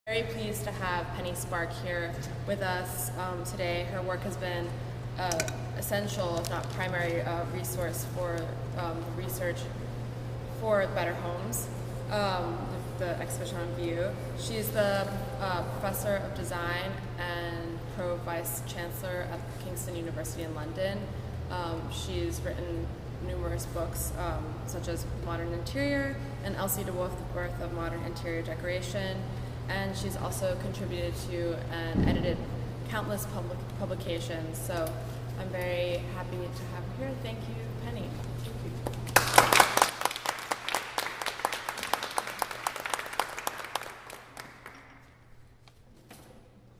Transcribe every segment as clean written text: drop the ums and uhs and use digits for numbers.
Very pleased to have Penny Sparke here with us today. Her work has been essential, if not primary, resource for research for better homes, the exhibition on view. She's the professor of design and Vice-Chancellor at Kingston University in London. She's written numerous books such as Modern Interior and Elsie to Wolfe, The Birth of Modern Interior Decoration. And she's also contributed to and edited countless publications. So I'm very happy to have her here. Thank you, Penny. Thank you.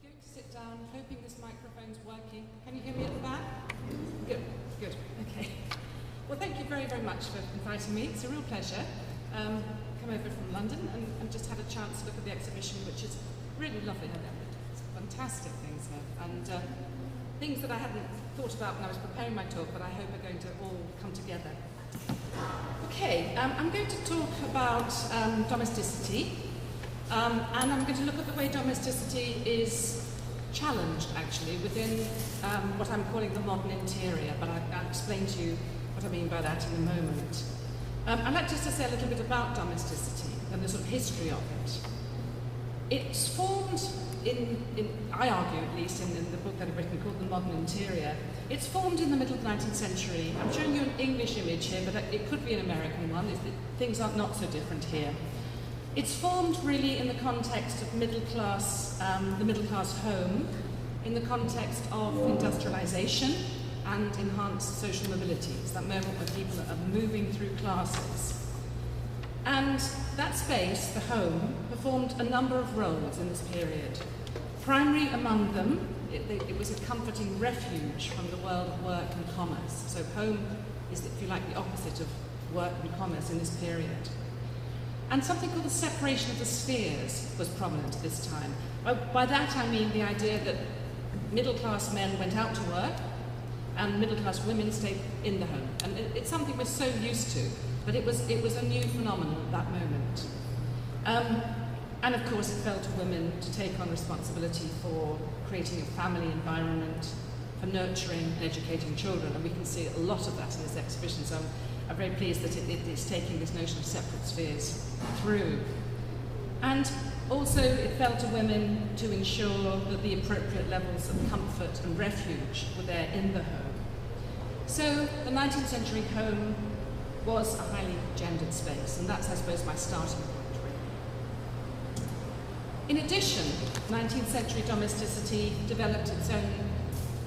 Going to sit down, hoping this microphone's working. Can you hear me at the back? Good, good, okay. Well, thank you very, very much for inviting me. It's a real pleasure. Come over from London and just had a chance to look at the exhibition, which is really lovely. It's fantastic things here, and things that I hadn't thought about when I was preparing my talk, but I hope are going to all come together. Okay, I'm going to talk about domesticity, and I'm going to look at the way domesticity is challenged, actually, within what I'm calling the modern interior, but I'll explain to you what I mean by that in a moment. I'd like just to say a little bit about domesticity and the sort of history of it. It's formed I argue at least, in the book that I've written called The Modern Interior. It's formed in the middle of the 19th century. I'm showing you an English image here, but it could be an American one if things are not so different here. It's formed really in the context of the middle class home, in the context of industrialization, and enhanced social mobility. It's that moment where people are moving through classes. And that space, the home, performed a number of roles in this period. Primary among them, it was a comforting refuge from the world of work and commerce. So home is, if you like, the opposite of work and commerce in this period. And something called the separation of the spheres was prominent at this time. By that I mean the idea that middle-class men went out to work, and middle-class women stayed in the home. And it's something we're so used to, but it was a new phenomenon at that moment. And of course, it fell to women to take on responsibility for creating a family environment, for nurturing and educating children, and we can see a lot of that in this exhibition, so I'm very pleased that it is taking this notion of separate spheres through. And also, it fell to women to ensure that the appropriate levels of comfort and refuge were there in the home. So, the 19th century home was a highly gendered space, and that's, I suppose, my starting point, really. In addition, 19th century domesticity developed its own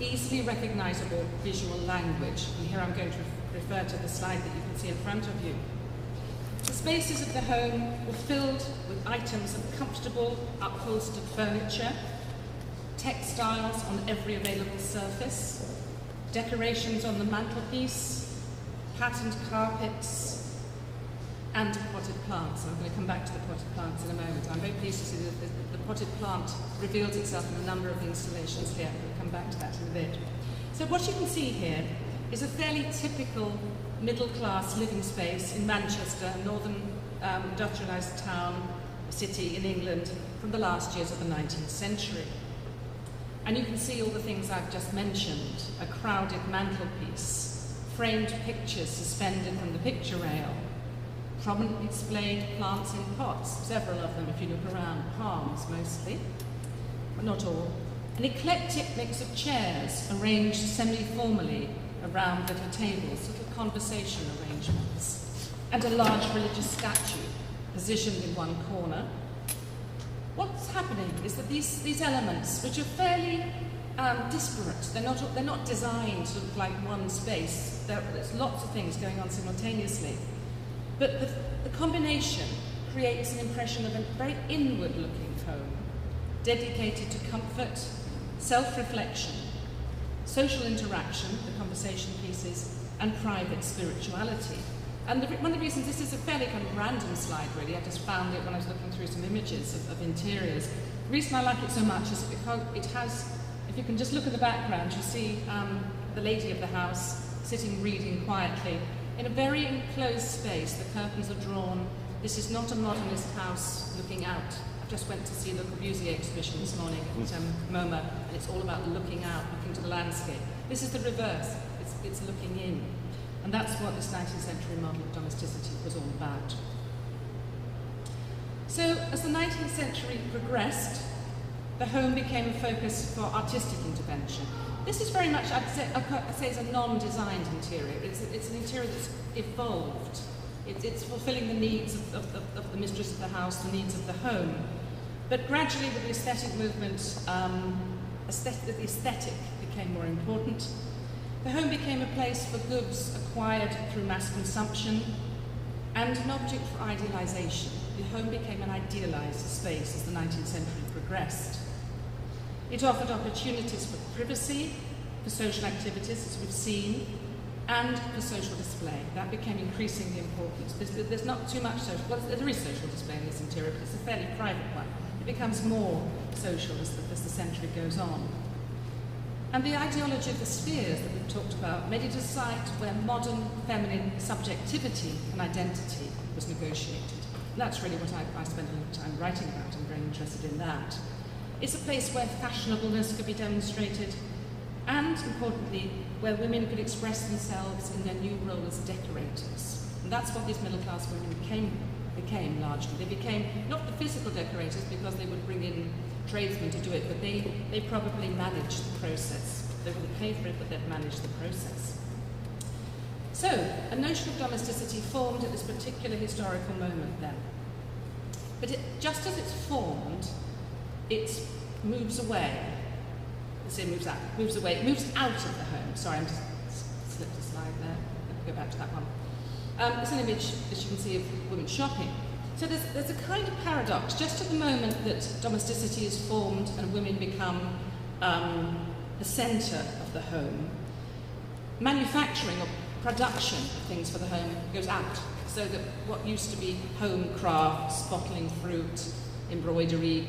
easily recognizable visual language, and here I'm going to refer to the slide that you can see in front of you. The spaces of the home were filled with items of comfortable, upholstered furniture, textiles on every available surface, decorations on the mantelpiece, patterned carpets, and potted plants. I'm going to come back to the potted plants in a moment. I'm very pleased to see that the potted plant reveals itself in a number of the installations here. We'll come back to that in a bit. So what you can see here is a fairly typical middle-class living space in Manchester, a northern industrialised town, city in England from the last years of the 19th century. And you can see all the things I've just mentioned: a crowded mantelpiece, framed pictures suspended from the picture rail, prominently displayed plants in pots, several of them if you look around, palms mostly, but not all. An eclectic mix of chairs arranged semi-formally around little tables, sort of conversation arrangements, and a large religious statue positioned in one corner. What's happening is that these elements, which are fairly disparate, they're not designed sort of like one space. There's lots of things going on simultaneously, but the combination creates an impression of a very inward-looking home, dedicated to comfort, self-reflection, social interaction, the conversation pieces, and private spirituality. And one of the reasons, this is a fairly kind of random slide really, I just found it when I was looking through some images of interiors. The reason I like it so much is because it has, if you can just look at the background, you see the lady of the house sitting reading quietly in a very enclosed space. The curtains are drawn. This is not a modernist house looking out I just went to see the Corbusier exhibition this morning at MoMA, and it's all about looking out, looking to the landscape. This is the reverse. It's looking in. And that's what this 19th century model of domesticity was all about. So as the 19th century progressed, the home became a focus for artistic intervention. This is very much, I'd say is a non-designed interior. It's an interior that's evolved. It's fulfilling the needs of the mistress of the house, the needs of the home. But gradually with the aesthetic movement, the aesthetic became more important. The home became a place for goods acquired through mass consumption and an object for idealization. The home became an idealized space as the 19th century progressed. It offered opportunities for privacy, for social activities, as we've seen, and for social display. That became increasingly important. There's not too much social, well, there is social display in this interior, but it's a fairly private one. It becomes more social as the century goes on. And the ideology of the spheres that we've talked about made it a site where modern feminine subjectivity and identity was negotiated. And that's really what I spent a lot of time writing about. I'm very interested in that. It's a place where fashionableness could be demonstrated, and importantly, where women could express themselves in their new role as decorators. And that's what these middle-class women became largely. They became not the physical decorators because they would bring in tradesmen to do it, but they probably managed the process. They wouldn't pay for it, but they'd manage the process. So, a notion of domesticity formed at this particular historical moment then. But just as it's formed, it moves away. Let's say moves out. Moves away. It moves out of the home. Sorry, I'm just slipped a slide there. Let me go back to that one. It's an image, as you can see, of women shopping. So there's a kind of paradox. Just at the moment that domesticity is formed and women become the centre of the home, manufacturing or production of things for the home goes out. So that what used to be home crafts, bottling fruit, embroidery,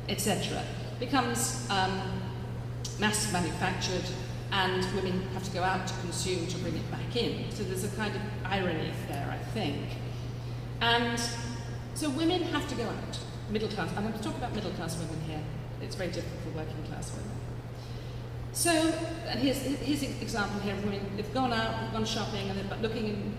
etc., becomes mass manufactured, and women have to go out to consume to bring it back in. So there's a kind of irony there, I think. And so women have to go out, middle class, and I'm talking about middle class women here. It's very different for working class women. So, and here's an example here of women. They've gone out, they've gone shopping, and they're looking in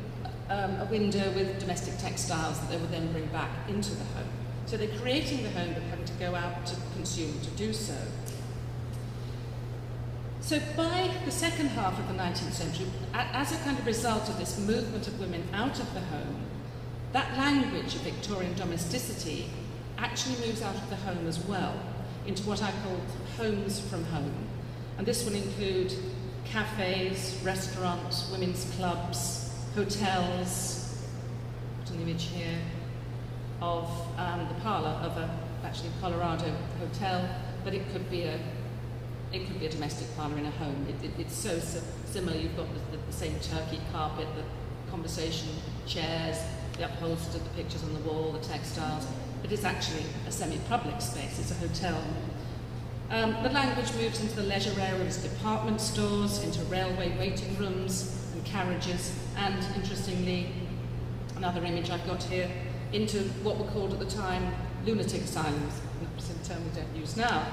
a window with domestic textiles that they would then bring back into the home. So they're creating the home, but having to go out to consume to do so. So by the second half of the 19th century, as a kind of result of this movement of women out of the home, that language of Victorian domesticity actually moves out of the home as well, into what I call homes from home. And this will include cafes, restaurants, women's clubs, hotels. Put an image here of the parlour of actually a Colorado hotel, but it could be a domestic parlour in a home. It's so similar. You've got the same turkey carpet, the conversation chairs, the upholstered, the pictures on the wall, the textiles, but it's actually a semi-public space. It's a hotel. The language moves into the leisure areas, department stores, into railway waiting rooms and carriages, and interestingly, another image I've got here, into what were called at the time lunatic asylums. That's a term we don't use now.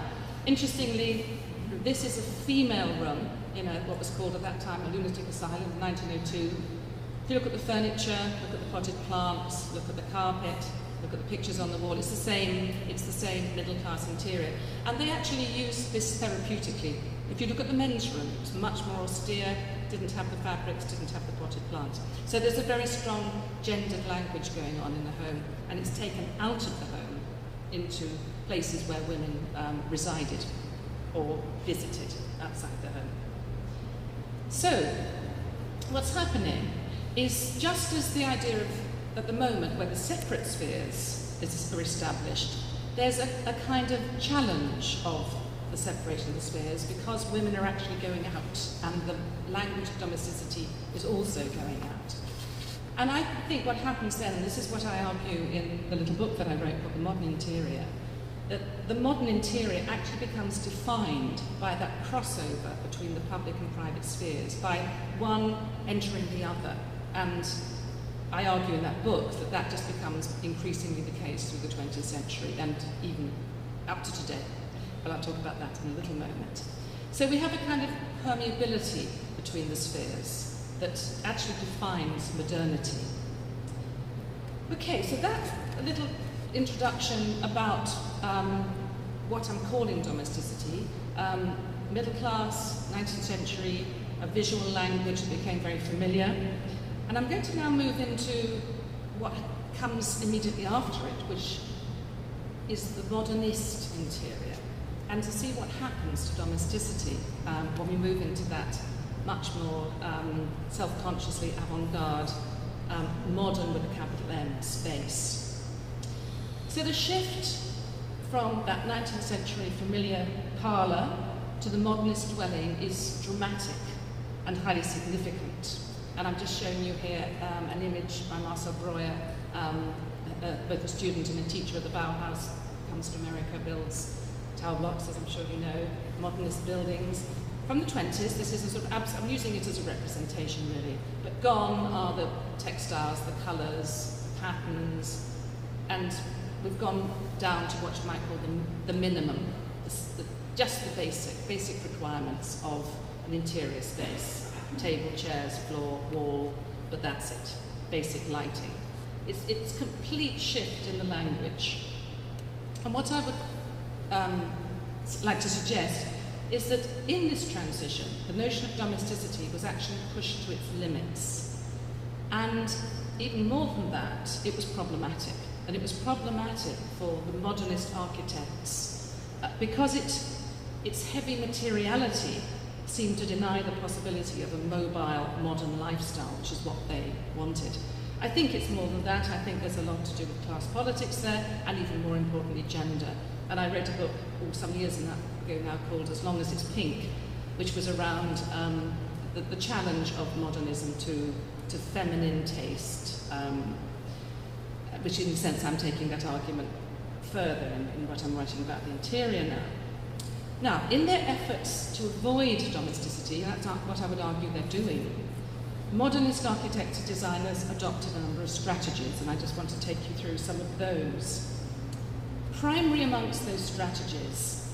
Interestingly, this is a female room in what was called at that time a lunatic asylum in 1902. If you look at the furniture, look at the potted plants, look at the carpet, look at the pictures on the wall, it's the same middle-class interior. And they actually use this therapeutically. If you look at the men's room, it's much more austere, didn't have the fabrics, didn't have the potted plants. So there's a very strong gendered language going on in the home, and it's taken out of the home into places where women resided or visited outside the home. So, what's happening is just as the idea of, at the moment, where the separate spheres are established, there's a kind of challenge of the separation of the spheres because women are actually going out and the language of domesticity is also going out. And I think what happens then, and this is what I argue in the little book that I wrote called The Modern Interior, that the modern interior actually becomes defined by that crossover between the public and private spheres, by one entering the other. And I argue in that book that that just becomes increasingly the case through the 20th century and even up to today. But I'll talk about that in a little moment. So we have a kind of permeability between the spheres that actually defines modernity. Okay, so that's a little introduction about what I'm calling domesticity. Middle class, 19th century, a visual language that became very familiar. And I'm going to now move into what comes immediately after it, which is the modernist interior, and to see what happens to domesticity when we move into that much more self-consciously avant-garde, modern with a capital M space. So the shift from that 19th century familiar parlour to the modernist dwelling is dramatic and highly significant. And I'm just showing you here an image by Marcel Breuer, both a student and a teacher at the Bauhaus, comes to America, builds tower blocks, as I'm sure you know, modernist buildings. From the 20s, this is a sort of, I'm using it as a representation really, but gone are the textiles, the colours, patterns, and we've gone down to what you might call the minimum, just the basic requirements of an interior space. Table, chairs, floor, wall, but that's it. Basic lighting. It's complete shift in the language. And what I would like to suggest is that in this transition, the notion of domesticity was actually pushed to its limits. And even more than that, it was problematic. And it was problematic for the modernist architects because its heavy materiality seemed to deny the possibility of a mobile, modern lifestyle, which is what they wanted. I think it's more than that. I think there's a lot to do with class politics there, and even more importantly, gender. And I read a book some years ago now called As Long as It's Pink, which was around the challenge of modernism to feminine taste, which in a sense I'm taking that argument further in what I'm writing about the interior now. Now, in their efforts to avoid domesticity, that's what I would argue they're doing, modernist architects and designers adopted a number of strategies, and I just want to take you through some of those. Primary amongst those strategies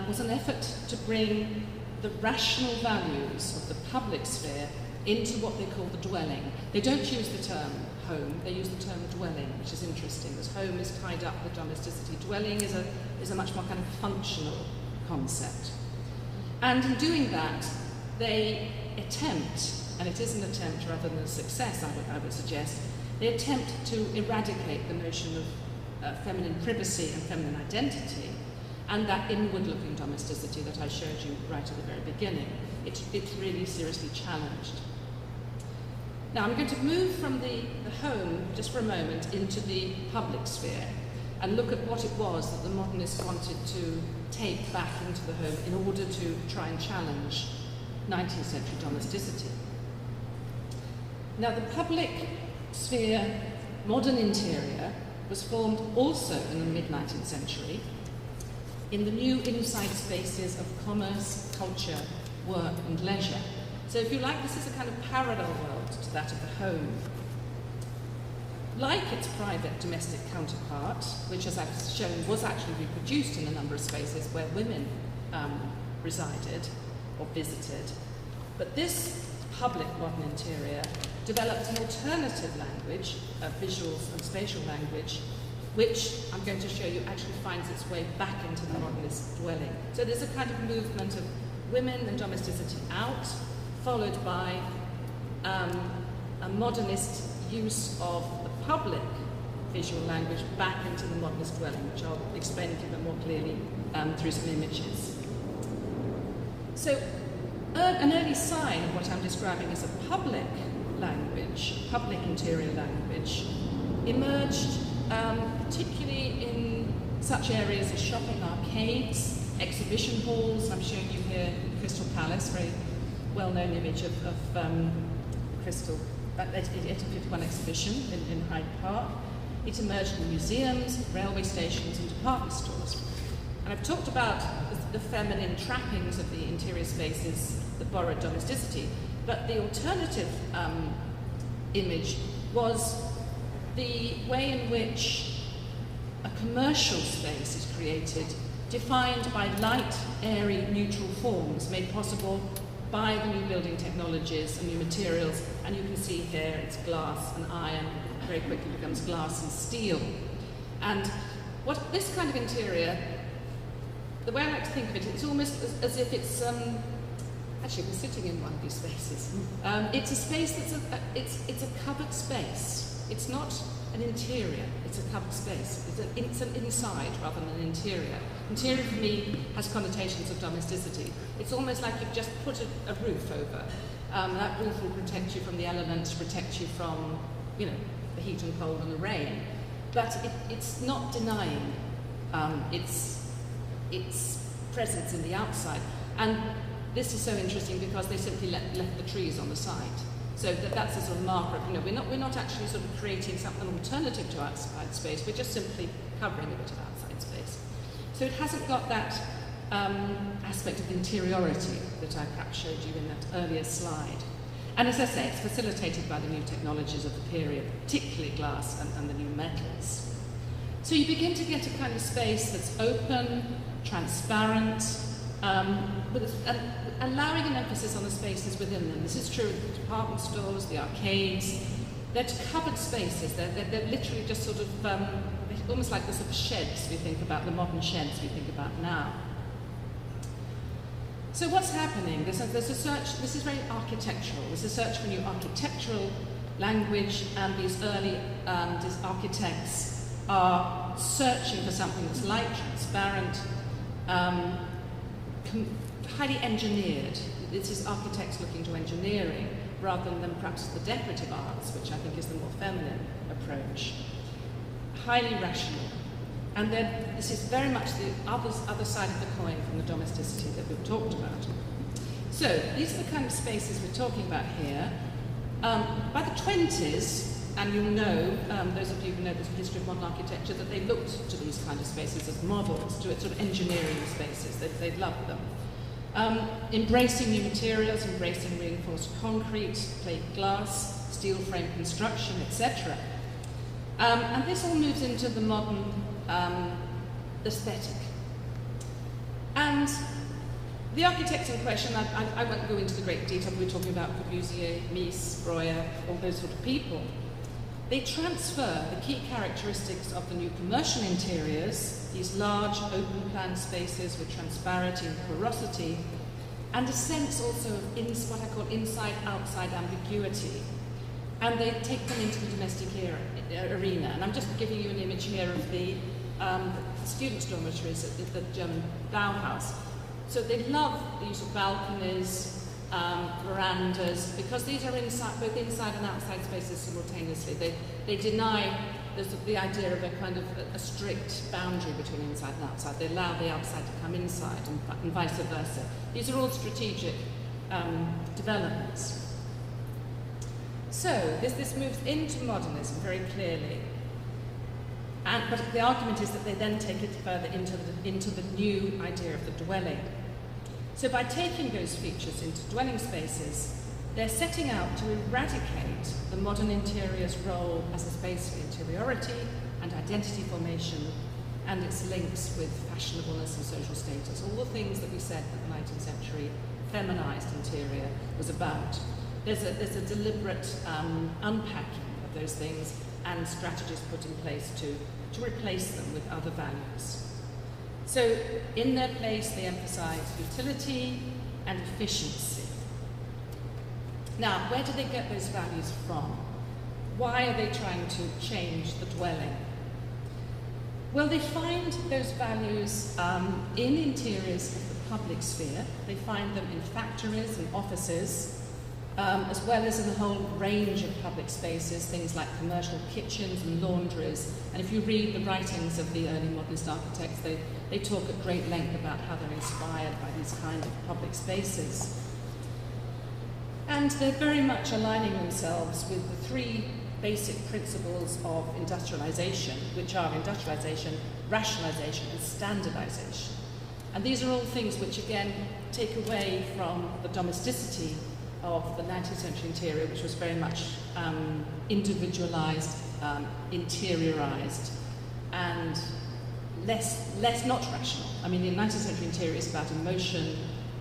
was an effort to bring the rational values of the public sphere into what they call the dwelling. They don't use the term home, they use the term dwelling, which is interesting, because home is tied up with domesticity. Dwelling is a much more kind of functional concept. And in doing that, they attempt, and it is an attempt rather than a success, I would suggest, they attempt to eradicate the notion of feminine privacy and feminine identity, and that inward-looking domesticity that I showed you right at the very beginning. It's really seriously challenged. Now I'm going to move from the home, just for a moment, into the public sphere, and look at what it was that the modernists wanted to take back into the home in order to try and challenge 19th century domesticity. Now the public sphere, modern interior, was formed also in the mid-19th century in the new inside spaces of commerce, culture, work and leisure. So if you like, this is a kind of parallel world to that of the home. Like its private domestic counterpart, which as I've shown was actually reproduced in a number of spaces where women resided or visited, but this public modern interior developed an alternative language, visuals and spatial language, which I'm going to show you actually finds its way back into the modernist dwelling. So there's a kind of movement of women and domesticity out, followed by a modernist use of the public visual language back into the modernist dwelling, which I'll explain to you more clearly through some images. So an early sign of what I'm describing as a public language, public interior language, emerged particularly in such areas as shopping arcades, exhibition halls. I'm showing you here Crystal Palace, very well-known image of Crystal, that 1851 exhibition in Hyde Park. It emerged in museums, railway stations and department stores. And I've talked about the feminine trappings of the interior spaces that borrowed domesticity, but the alternative image was the way in which a commercial space is created, defined by light, airy, neutral forms made possible by the new building technologies and new materials. And you can see here it's glass and iron, very quickly becomes glass and steel. And what this kind of interior, the way I like to think of it, it's almost as if it's, actually we're sitting in one of these spaces. It's a space that's it's a covered space. It's not an interior, it's a covered space. It's an inside rather than an interior. Interior for me has connotations of domesticity. It's almost like you've just put a roof over. That roof will protect you from the elements, protect you from, you know, the heat and cold and the rain. But it's not denying its presence in the outside. And this is so interesting because they simply left the trees on the site. So that's a sort of marker of, you know, we're not actually sort of creating something alternative to outside space, we're just simply covering a bit of outside space. So it hasn't got that aspect of interiority that I perhaps showed you in that earlier slide. And as I say, it's facilitated by the new technologies of the period, particularly glass and the new metals. So you begin to get a kind of space that's open, transparent, allowing an emphasis on the spaces within them. This is true of the department stores, the arcades. They're covered spaces. They're literally just sort of almost like the sort of sheds we think about, the modern sheds we think about now. So what's happening? There's a search. This is very architectural. There's a search for new architectural language, and these early architects are searching for something that's light, transparent, highly engineered. This is architects looking to engineering rather than perhaps the decorative arts, which I think is the more feminine approach. Highly rational. And then this is very much the other side of the coin from the domesticity that we've talked about. So these are the kind of spaces we're talking about here. By the 20s, and you'll know, those of you who know the history of modern architecture, that they looked to these kind of spaces as models, to sort of engineering spaces. They loved them. Embracing new materials, embracing reinforced concrete, plate glass, steel frame construction, etc. And this all moves into the modern aesthetic. And the architects in question, I won't go into the great detail, we're talking about Corbusier, Mies, Breuer, all those sort of people. They transfer the key characteristics of the new commercial interiors, these large open plan spaces with transparency and porosity, and a sense also of what I call inside-outside ambiguity. And they take them into the domestic arena. And I'm just giving you an image here of the students' dormitories at the German Bauhaus. So they love the use of balconies, verandas, because these are both inside and outside spaces simultaneously. They deny the idea of a kind of a strict boundary between inside and outside. They allow the outside to come inside and vice versa. These are all strategic developments. So this moves into modernism very clearly. But the argument is that they then take it further into the new idea of the dwelling. So by taking those features into dwelling spaces, they're setting out to eradicate the modern interior's role as a space for interiority and identity formation and its links with fashionableness and social status, all the things that we said that the 19th century feminized interior was about. There's a deliberate unpacking of those things and strategies put in place to replace them with other values. So in their place, they emphasize utility and efficiency. Now, where do they get those values from? Why are they trying to change the dwelling? Well, they find those values in interiors of the public sphere. They find them in factories and offices, as well as in a whole range of public spaces, things like commercial kitchens and laundries. And if you read the writings of the early modernist architects, they talk at great length about how they're inspired by these kind of public spaces. And they're very much aligning themselves with the three basic principles of industrialization, which are industrialization, rationalization, and standardization. And these are all things which, again, take away from the domesticity of the 19th century interior, which was very much individualized, interiorized, and less not rational. I mean, the 19th century interior is about emotion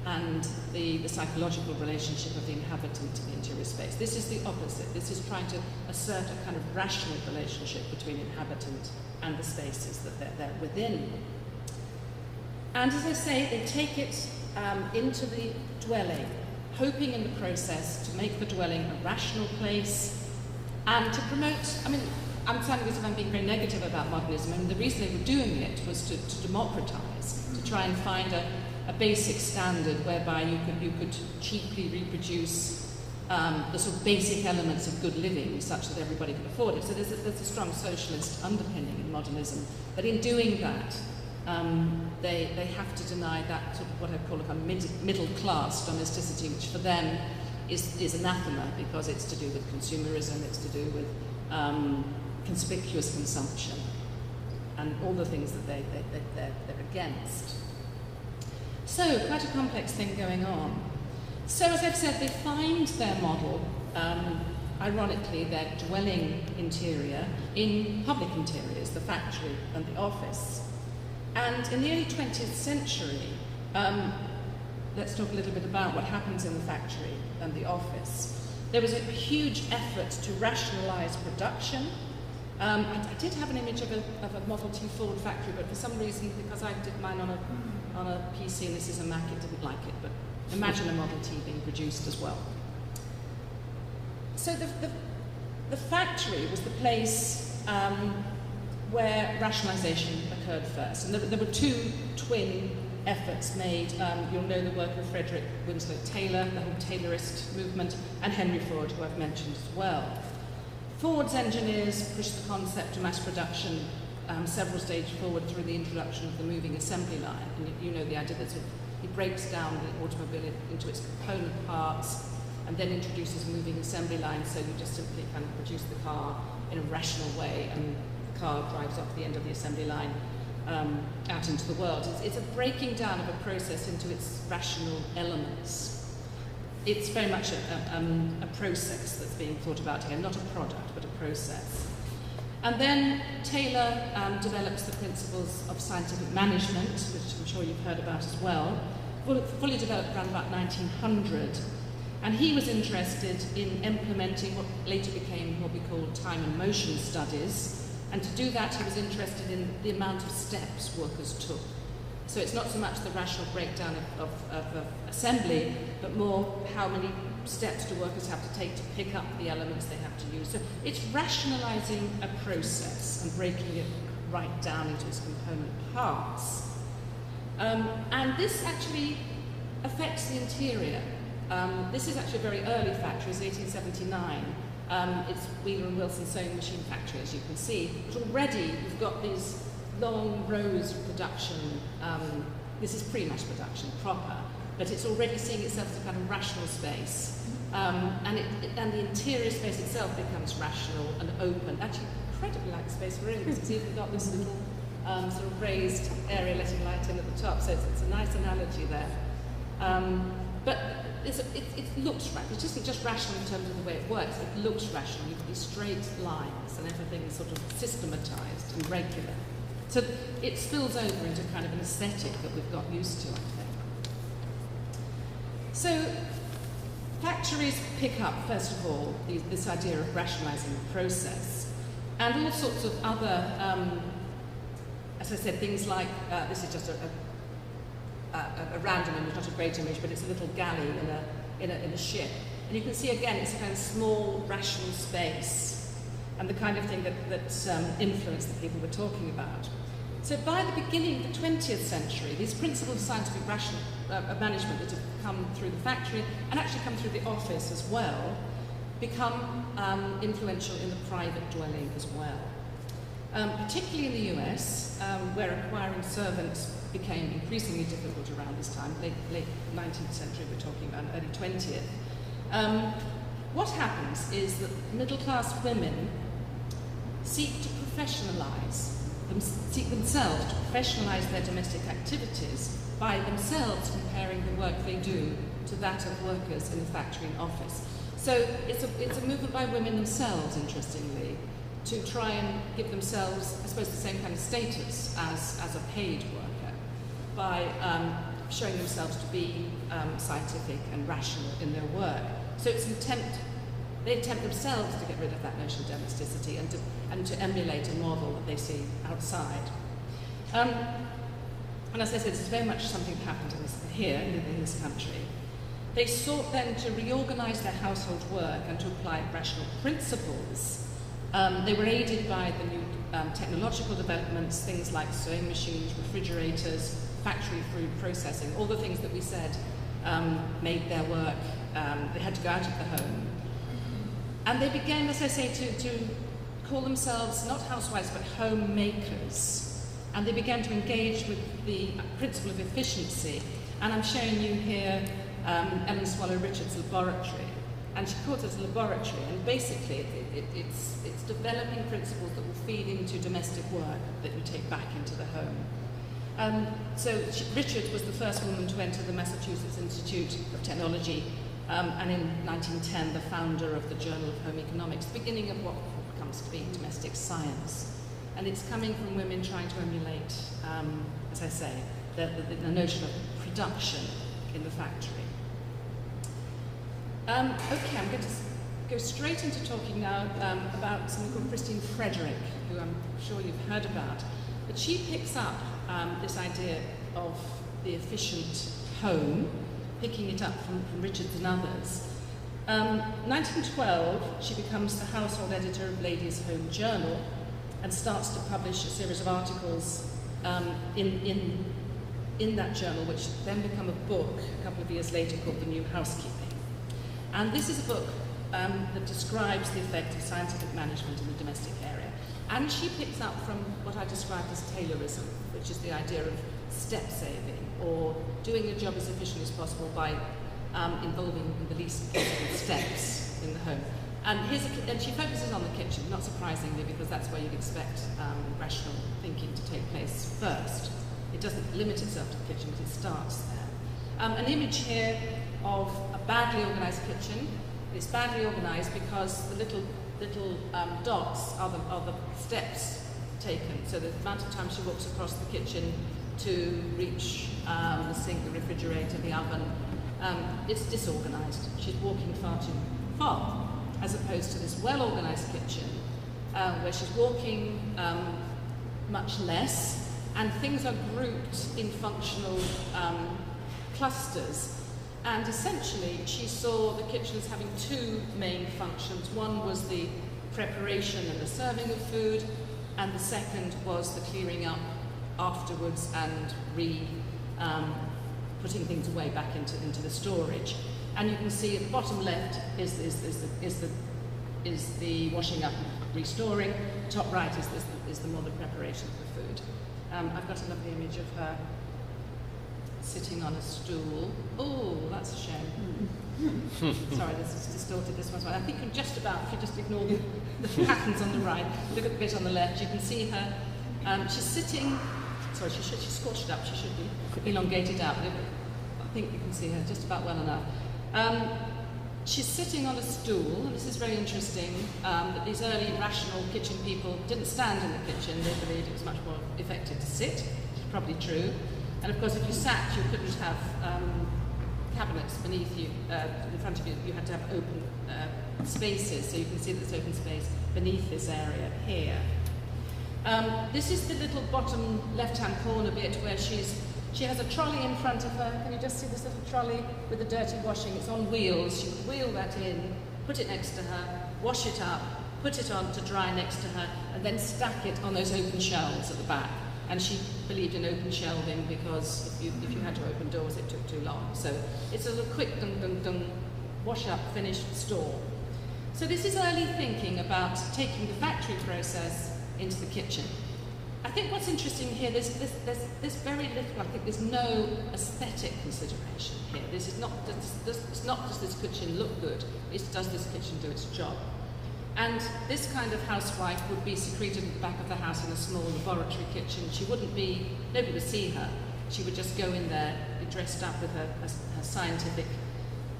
and the psychological relationship of the inhabitant to the interior space. This is the opposite. This is trying to assert a kind of rational relationship between inhabitant and the spaces that they're within. And as I say, they take it into the dwelling, hoping in the process to make the dwelling a rational place and to promote, I mean, I'm sounding as if I'm being very negative about modernism, and the reason they were doing it was to democratize, to try and find a basic standard whereby you could cheaply reproduce the sort of basic elements of good living such that everybody could afford it. So there's a strong socialist underpinning in modernism, but in doing that, they have to deny that sort of what I call a middle class domesticity, which for them is anathema because it's to do with consumerism, it's to do with conspicuous consumption, and all the things that they're against. So, quite a complex thing going on. So, as I've said, they find their model, ironically, their dwelling interior, in public interiors, the factory and the office. And in the early 20th century, let's talk a little bit about what happens in the factory and the office. There was a huge effort to rationalize production. I did have an image of a Model T Ford factory, but for some reason, because I did mine on a PC and this is a Mac, it didn't like it. But imagine a Model T being produced as well. So the factory was the place where rationalisation occurred first. And there were two twin efforts made. You'll know the work of Frederick Winslow Taylor, the whole Taylorist movement, and Henry Ford, who I've mentioned as well. Ford's engineers pushed the concept to mass production several stages forward through the introduction of the moving assembly line. And you know the idea that he breaks down the automobile into its component parts and then introduces a moving assembly line, so you just simply kind of produce the car in a rational way, and the car drives off the end of the assembly line out into the world. It's a breaking down of a process into its rational elements. It's very much a process that's being thought about here, not a product, but a process. And then Taylor develops the principles of scientific management, which I'm sure you've heard about as well, fully developed around about 1900. And he was interested in implementing what later became what we call time and motion studies. And to do that, he was interested in the amount of steps workers took. So it's not so much the rational breakdown of assembly, but more how many steps do workers have to take to pick up the elements they have to use. So it's rationalising a process and breaking it right down into its component parts. And this actually affects the interior. This is actually a very early factory, it's 1879. It's Wheeler and Wilson sewing machine factory, as you can see. But already you've got these long rows of production. This is pre-mass production proper, but it's already seeing itself as a kind of rational space. And the interior space itself becomes rational and open. Actually, incredibly like the space we're in, because it's even got this little sort of raised area letting light in at the top. So it's a nice analogy there. But it looks rational. It isn't just rational in terms of the way it works. It looks rational. You've got these straight lines and everything is sort of systematized and regular. So it spills over into kind of an aesthetic that we've got used to, I think. So factories pick up, first of all, this idea of rationalizing the process, and all sorts of other, as I said, things like, this is just a random image, not a great image, but it's a little galley in a ship. And you can see again, it's a kind of small, rational space, and the kind of thing that influenced the people we're talking about. So by the beginning of the 20th century, these principles of scientific rational management that have come through the factory, and actually come through the office as well, become influential in the private dwelling as well. Particularly in the US, where acquiring servants became increasingly difficult around this time, late 19th century we're talking about, early 20th. What happens is that middle-class women seek to seek themselves to professionalize their domestic activities by themselves comparing the work they do to that of workers in a factory and office. So it's a movement by women themselves, interestingly, to try and give themselves, I suppose, the same kind of status as a paid worker by showing themselves to be scientific and rational in their work. So it's they attempt themselves to get rid of that notion of domesticity and to emulate a model that they see outside. And as I said, this is very much something that happened here in this country. They sought then to reorganize their household work and to apply rational principles. They were aided by the new technological developments, things like sewing machines, refrigerators, factory food processing, all the things that we said made their work, they had to go out of the home. And they began, as I say, to call themselves not housewives but homemakers. And they began to engage with the principle of efficiency. And I'm showing you here Ellen Swallow Richard's laboratory. And she calls it a laboratory, and basically it's developing principles that will feed into domestic work that you take back into the home. Richard was the first woman to enter the Massachusetts Institute of Technology, and in 1910 the founder of the Journal of Home Economics, the beginning of what comes to be domestic science. And it's coming from women trying to emulate, as I say, the notion of production in the factory. Okay, I'm going to go straight into talking now about someone called Christine Frederick, who I'm sure you've heard about. But she picks up this idea of the efficient home, picking it up from Richards and others. 1912, she becomes the household editor of Ladies' Home Journal and starts to publish a series of articles in that journal, which then become a book a couple of years later called The New Housekeeping. And this is a book that describes the effect of scientific management in the domestic area. And she picks up from what I described as Taylorism, which is the idea of step saving, or doing your job as efficiently as possible by involving the least possible steps in the home. And she focuses on the kitchen, not surprisingly, because that's where you'd expect rational thinking to take place first. It doesn't limit itself to the kitchen, but it starts there. An image here of a badly organised kitchen. It's badly organised because the little dots are the steps taken. So the amount of time she walks across the kitchen to reach the sink, the refrigerator, the oven, it's disorganised. She's walking far too far, as opposed to this well-organised kitchen, where she's walking much less, and things are grouped in functional clusters. And essentially, she saw the kitchen as having two main functions. One was the preparation and the serving of food, and the second was the clearing up afterwards and putting things away back into the storage. And you can see at the bottom left is the washing up and restoring. Top right is the modern preparation of the food. I've got a lovely image of her sitting on a stool. Oh, that's a shame. Sorry, this is distorted, this one's right. I think if you just ignore the patterns on the right, look at the bit on the left, you can see her, she's sitting, sorry, she's squashed up, she should be elongated out, but I think you can see her just about well enough. She's sitting on a stool, and this is very interesting, that these early rational kitchen people didn't stand in the kitchen, they believed it was much more effective to sit, which is probably true. And of course, if you sat, you couldn't have cabinets beneath you, in front of you. You had to have open spaces, so you can see this open space beneath this area here. This is the little bottom left-hand corner bit where she has a trolley in front of her. Can you just see this little trolley with the dirty washing? It's on wheels. She would wheel that in, put it next to her, wash it up, put it on to dry next to her, and then stack it on those open shelves at the back. And she believed in open shelving because if you had to open doors, it took too long. So it's a quick dung, wash up, finish, store. So this is early thinking about taking the factory process into the kitchen. I think what's interesting here, there's very little, I think there's no aesthetic consideration here. This is not does this kitchen look good, it's does this kitchen do its job. And this kind of housewife would be secreted at the back of the house in a small laboratory kitchen. Nobody would see her. She would just go in there, be dressed up with her scientific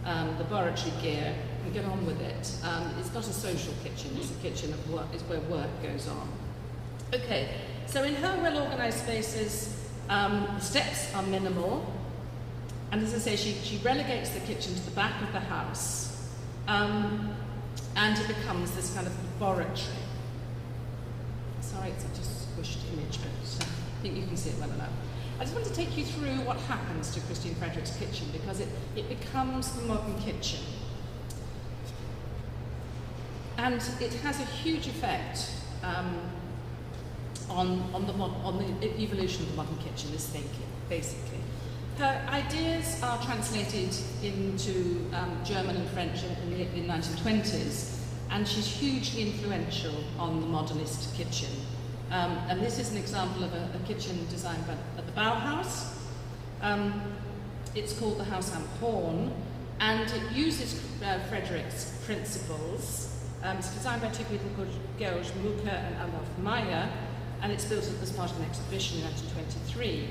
laboratory gear, and get on with it. It's not a social kitchen, it's a kitchen of work, it's where work goes on. Okay, so in her well-organised spaces, the steps are minimal, and as I say, she relegates the kitchen to the back of the house, and it becomes this kind of laboratory. Sorry, it's such a squished image, but I think you can see it well enough. I just want to take you through what happens to Christine Fredericks' kitchen, because it becomes the modern kitchen. And it has a huge effect on the evolution of the modern kitchen, this thinking, basically. Her ideas are translated into German and French in the 1920s, and she's hugely influential on the modernist kitchen. And this is an example of a kitchen designed at the Bauhaus. It's called the Haus am Horn, and it uses Frederick's principles. It's designed by two people called Georg Mucke and Adolf Meyer, and it's built as part of an exhibition in 1923.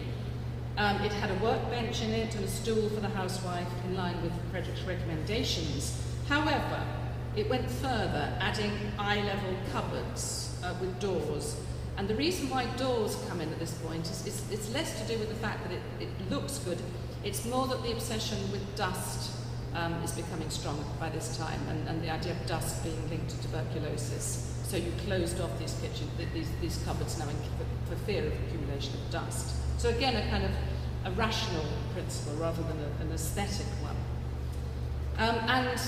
It had a workbench in it and a stool for the housewife in line with Frederick's recommendations. However, it went further, adding eye-level cupboards with doors. And the reason why doors come in at this point is it's less to do with the fact that it looks good. It's more that the obsession with dust is becoming strong by this time, and the idea of dust being linked to tuberculosis. So you closed off these cupboards now for fear of accumulation of dust. So again, a kind of a rational principle rather than an aesthetic one. And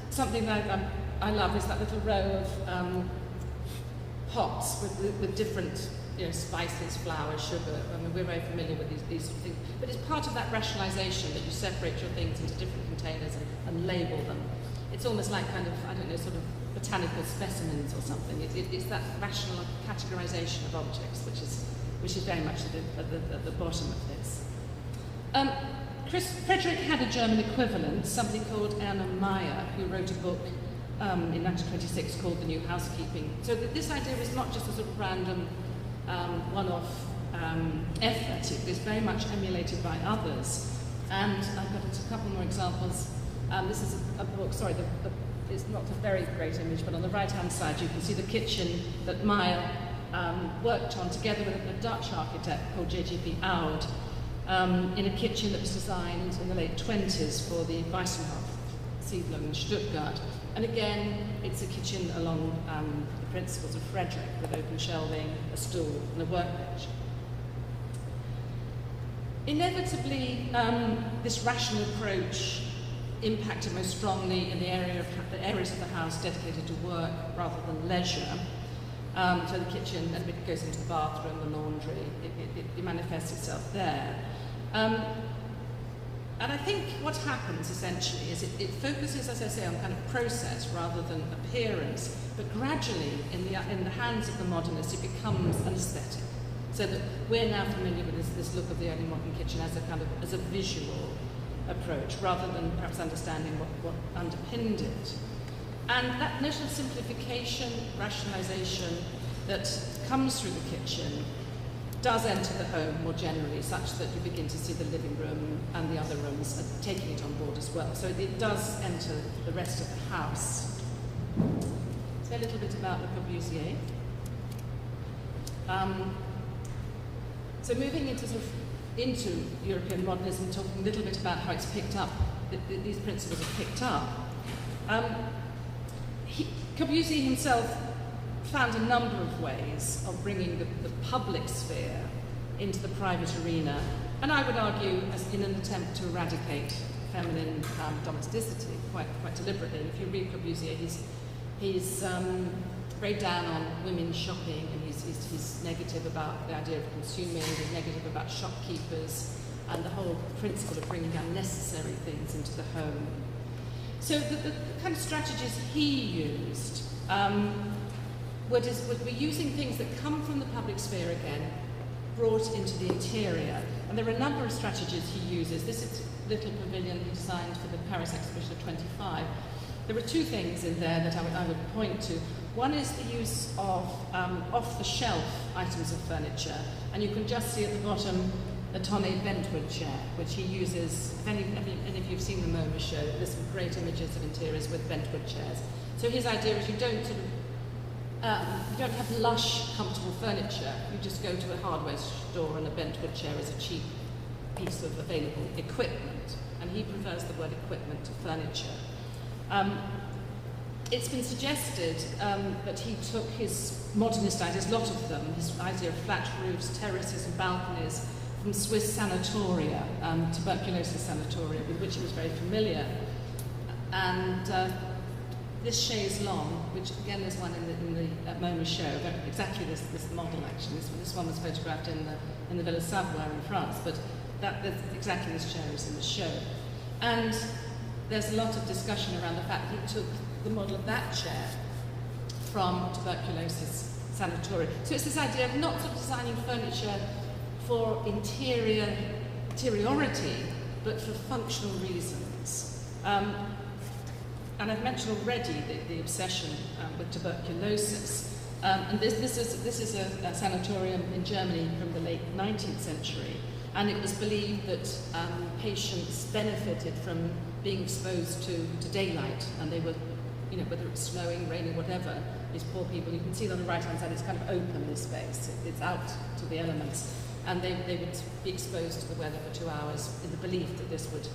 something that I love is that little row of pots with different spices, flour, sugar. I mean, we're very familiar with these sort of things. But it's part of that rationalisation that you separate your things into different containers and label them. It's almost like kind of, I don't know, sort of botanical specimens or something. It's that rational categorisation of objects which is very much at the bottom of this. Frederick had a German equivalent, somebody called Erna Meyer, who wrote a book in 1926 called The New Housekeeping. So this idea is not just a sort of random one-off effort. It's very much emulated by others. And I've got a couple more examples. This is a book, sorry, it's not a very great image, but on the right-hand side you can see the kitchen that Meyer worked on together with a Dutch architect called J.G.P. Oud in a kitchen that was designed in the late 20s for the Siedlung in Stuttgart. And again, it's a kitchen along the principles of Frederick, with open shelving, a stool, and a workbench. Inevitably, this rational approach impacted most strongly in the areas of the house dedicated to work rather than leisure. So the kitchen, as it goes into the bathroom, the laundry, it manifests itself there. And I think what happens essentially is it focuses, as I say, on kind of process rather than appearance, but gradually in the hands of the modernists it becomes an aesthetic. So that we're now familiar with this look of the early modern kitchen as a visual approach, rather than perhaps understanding what underpinned it. And that notion of simplification, rationalisation that comes through the kitchen does enter the home more generally, such that you begin to see the living room and the other rooms taking it on board as well. So it does enter the rest of the house. Say a little bit about Le Corbusier. So moving into European modernism, talking a little bit about how it's picked up, these principles are picked up. Corbusier himself found a number of ways of bringing the public sphere into the private arena, and I would argue as in an attempt to eradicate feminine domesticity quite deliberately. And if you read Corbusier, he's very down on women shopping, and he's negative about the idea of consuming, he's negative about shopkeepers, and the whole principle of bringing unnecessary things into the home. So the kind of strategies he used were using things that come from the public sphere again, brought into the interior. And there are a number of strategies he uses. This is a little pavilion he designed for the Paris exhibition of 25. There are two things in there that I would point to. One is the use of off-the-shelf items of furniture, and you can just see at the bottom tonne bentwood chair, which he uses, if any of you have seen the MoMA show, there's some great images of interiors with bentwood chairs. So his idea is you don't have lush, comfortable furniture, you just go to a hardware store and a bentwood chair is a cheap piece of available equipment. And he prefers the word equipment to furniture. It's been suggested that he took his modernist ideas, a lot of them, his idea of flat roofs, terraces and balconies, from Swiss sanatoria, tuberculosis sanatoria, with which he was very familiar. And this chaise longue, which again there's one in the MoMA show, exactly this model actually. This one was photographed in the Villa Savoie in France, but exactly this chair is in the show. And there's a lot of discussion around the fact that he took the model of that chair from tuberculosis sanatoria. So it's this idea of not sort of designing furniture for interiority, but for functional reasons. And I've mentioned already the obsession with tuberculosis. And this is a sanatorium in Germany from the late 19th century. And it was believed that patients benefited from being exposed to daylight. And they were, you know, whether it's snowing, raining, whatever, these poor people, you can see on the right-hand side, it's kind of open, this space. It's out to the elements. And they would be exposed to the weather for 2 hours in the belief that this would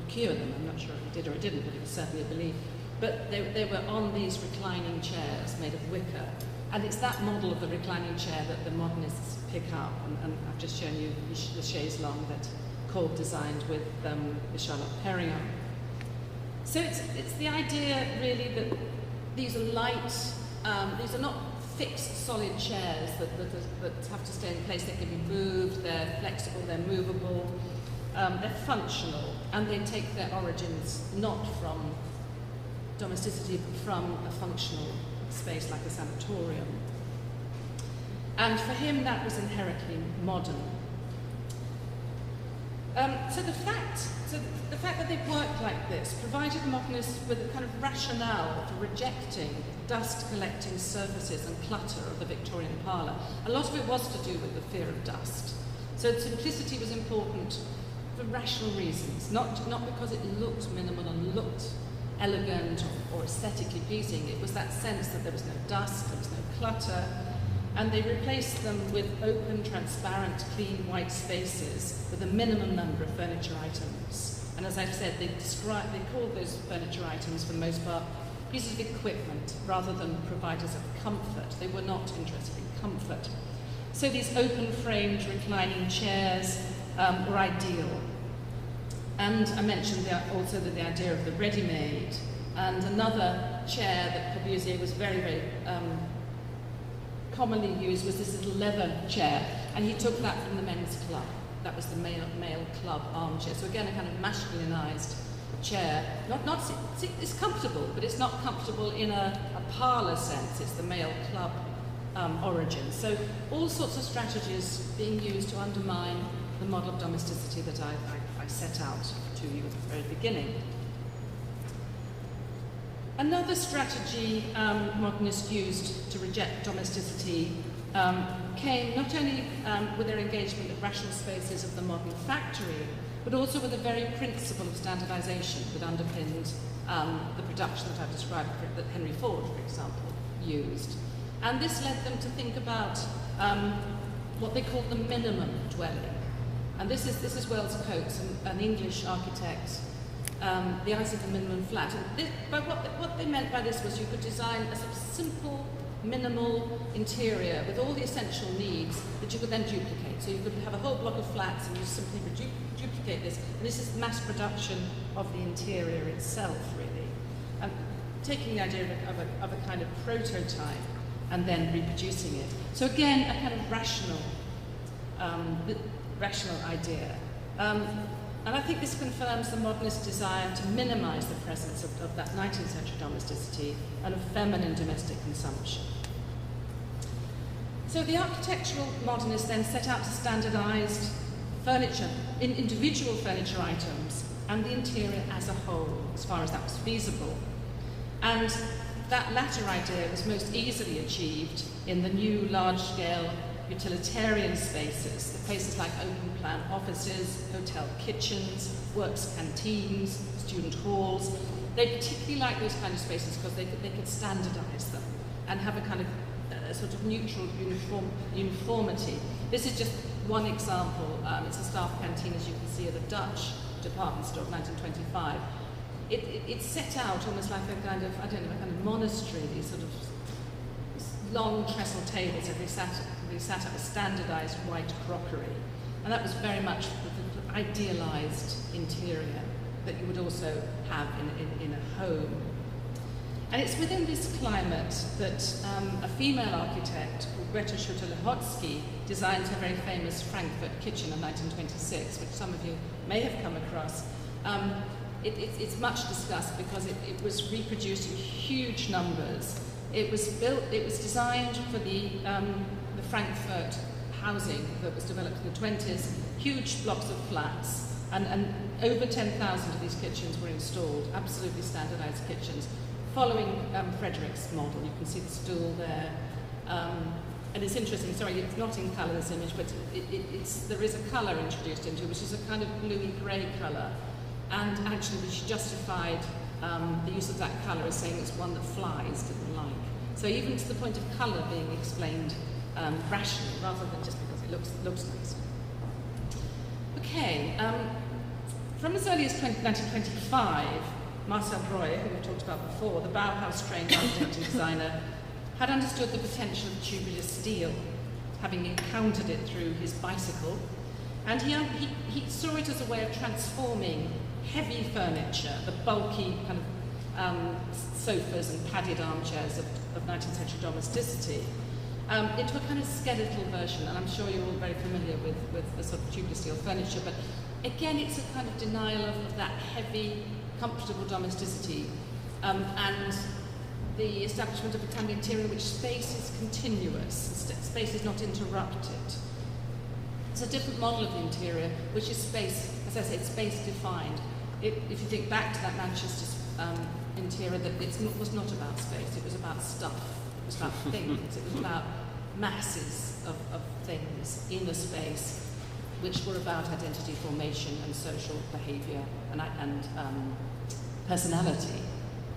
cure them. I'm not sure if it did or it didn't, but it was certainly a belief. But they were on these reclining chairs made of wicker. And it's that model of the reclining chair that the modernists pick up. And I've just shown you the chaise longue that Kolb designed with Charlotte Perriand. So it's the idea really that these are light, these are not fixed solid chairs that have to stay in place. They can be moved, they're flexible, they're movable, they're functional, and they take their origins not from domesticity but from a functional space like a sanatorium. And for him that was inherently modern. So the fact that they worked like this provided modernists with a kind of rationale for rejecting dust-collecting surfaces and clutter of the Victorian parlour. A lot of it was to do with the fear of dust. So simplicity was important for rational reasons, not because it looked minimal and looked elegant or aesthetically pleasing. It was that sense that there was no dust, there was no clutter, and they replaced them with open, transparent, clean, white spaces with a minimum number of furniture items. And as I've said, they called those furniture items, for the most part, pieces of equipment rather than providers of comfort. They were not interested in comfort. So these open-framed reclining chairs were ideal. And I mentioned also the idea of the ready-made. And another chair that Corbusier was very, very commonly used was this little leather chair, and he took that from the men's club. That was the male club armchair. So again, a kind of masculinized chair. It's comfortable, but it's not comfortable in a parlour sense. It's the male club origin. So all sorts of strategies being used to undermine the model of domesticity that I set out to you at the very beginning. Another strategy modernists used to reject domesticity came not only with their engagement with rational spaces of the modern factory, but also with the very principle of standardisation that underpinned the production that I've described, that Henry Ford, for example, used. And this led them to think about what they called the minimum dwelling. And this is Wells Coates, an English architect, the idea of the minimum flat. And what they meant by this was you could design a sort of simple, minimal interior with all the essential needs that you could then duplicate. So you could have a whole block of flats and you simply duplicate this. And this is mass production of the interior itself, really. And taking the idea of a kind of prototype and then reproducing it. So again, a kind of rational idea. And I think this confirms the modernist desire to minimise the presence of that 19th century domesticity and of feminine domestic consumption. So the architectural modernists then set out to standardise furniture, individual furniture items, and the interior as a whole, as far as that was feasible. And that latter idea was most easily achieved in the new large-scale utilitarian spaces, the places like open plan offices, hotel kitchens, works canteens, student halls. They particularly like those kind of spaces because they could standardise them and have a kind of sort of neutral uniformity. This is just one example. It's a staff canteen, as you can see, at a Dutch department store of 1925. It's set out almost like a kind of, I don't know, a kind of monastery, these sort of long trestle tables every sat up with standardised white crockery. And that was very much the idealised interior that you would also have in a home. And it's within this climate that a female architect called Greta Schutter-Lehotsky designed her very famous Frankfurt Kitchen in 1926, which some of you may have come across. It's much discussed because it was reproduced in huge numbers. It was designed for the Frankfurt housing that was developed in the 20s, huge blocks of flats, and over 10,000 of these kitchens were installed, absolutely standardized kitchens, following Fredericks' model. You can see the stool there. And it's interesting, sorry, it's not in colour, this image, but there is a colour introduced into it, which is a kind of bluey grey colour. And actually, she justified the use of that colour as saying it's one that flies, didn't like. So even to the point of colour being explained rationally, rather than just because it looks nice. Okay, from as early as 1925, Marcel Breuer, who we talked about before, the Bauhaus-trained architect and designer, had understood the potential of tubular steel, having encountered it through his bicycle, and he saw it as a way of transforming heavy furniture, the bulky kind of sofas and padded armchairs of 19th century domesticity, into a kind of skeletal version. And I'm sure you're all very familiar with the sort of tubular steel furniture, but again, it's a kind of denial of that heavy, comfortable domesticity, and the establishment of a kind of interior in which space is continuous, space is not interrupted. It's a different model of the interior, which is space, as I said, space defined. If you think back to that Manchester interior, that it was not about space, it was about stuff, it was about things, it was about masses of things in a space, which were about identity formation and social behaviour and personality.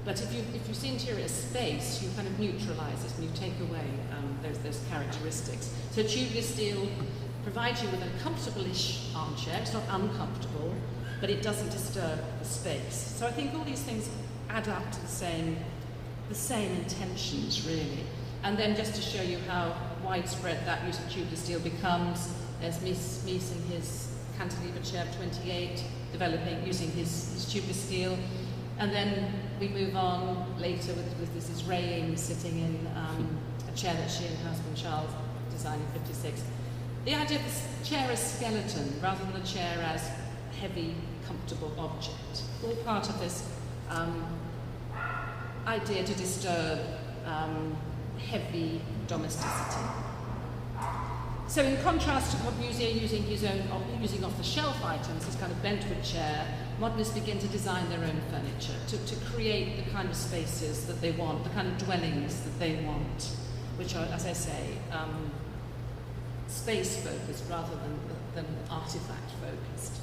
But if you see interior space, you kind of neutralise it and you take away those characteristics. So tubular steel provides you with a comfortable-ish armchair. It's not uncomfortable, but it doesn't disturb the space. So I think all these things add up to the same intentions, really. And then just to show you how widespread that use of tubular steel becomes, there's Mies in his cantilever chair of 28, using his tubular steel. And then we move on later with Mrs. Rain sitting in a chair that she and her husband Charles designed in 56. The idea of the chair as skeleton rather than the chair as heavy, comfortable object. All part of this idea to disturb heavy domesticity. So in contrast to Corbusier using off-the-shelf items, this kind of bentwood chair, modernists begin to design their own furniture, to create the kind of spaces that they want, the kind of dwellings that they want, which are, as I say, space-focused rather than artifact-focused.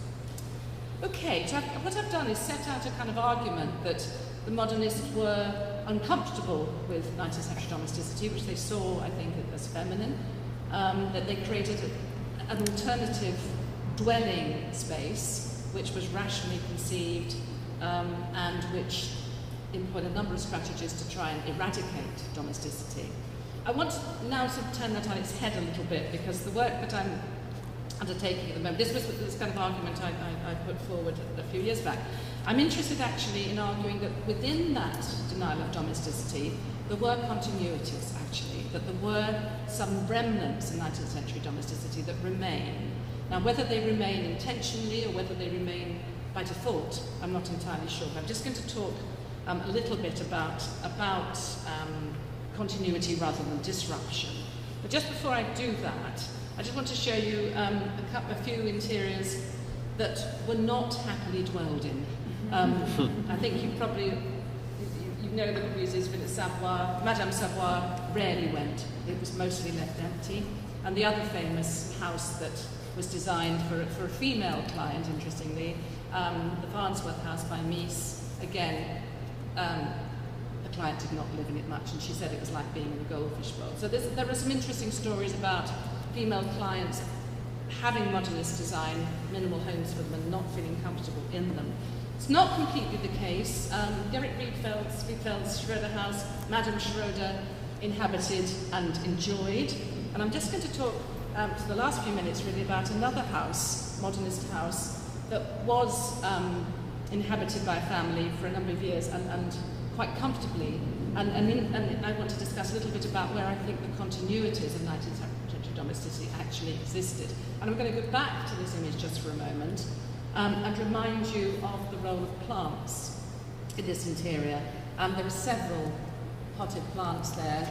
Okay, so what I've done is set out a kind of argument that the modernists were uncomfortable with 19th century domesticity, which they saw, I think, as feminine, that they created an alternative dwelling space, which was rationally conceived and which employed a number of strategies to try and eradicate domesticity. I want to now sort of turn that on its head a little bit, because the work that I'm undertaking at the moment, this was this kind of argument I put forward a few years back. I'm interested actually in arguing that within that denial of domesticity, there were continuities actually, that there were some remnants in 19th century domesticity that remain. Now whether they remain intentionally or whether they remain by default, I'm not entirely sure. I'm just going to talk a little bit about continuity rather than disruption. But just before I do that, I just want to show you a few interiors that were not happily dwelled in. I think you probably know the museums at Savoy. Madame Savoy rarely went. It was mostly left empty. And the other famous house that was designed for a female client, interestingly, the Farnsworth House by Mies, again, the client did not live in it much, and she said it was like being in a goldfish bowl. So there are some interesting stories about female clients having modernist design, minimal homes for them, and not feeling comfortable in them. It's not completely the case. Gerrit Rietveld's Schroeder House, Madame Schroeder inhabited and enjoyed. And I'm just going to talk for the last few minutes really about another house, modernist house, that was inhabited by a family for a number of years and quite comfortably. And I want to discuss a little bit about where I think the continuities of 19th century domesticity actually existed. And I'm going to go back to this image just for a moment and remind you of the role of plants in this interior. There are several potted plants there,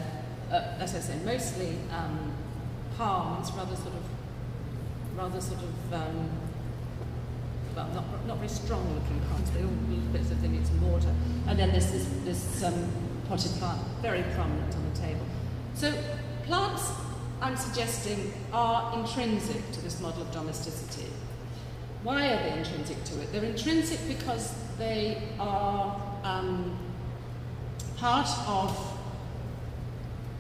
as I say, mostly palms, rather sort of well, not very strong looking palms, they all little bits of them, it's mortar. And then there's this potted plant, very prominent on the table. So plants, I'm suggesting, are intrinsic to this model of domesticity. Why are they intrinsic to it? They're intrinsic because they are part of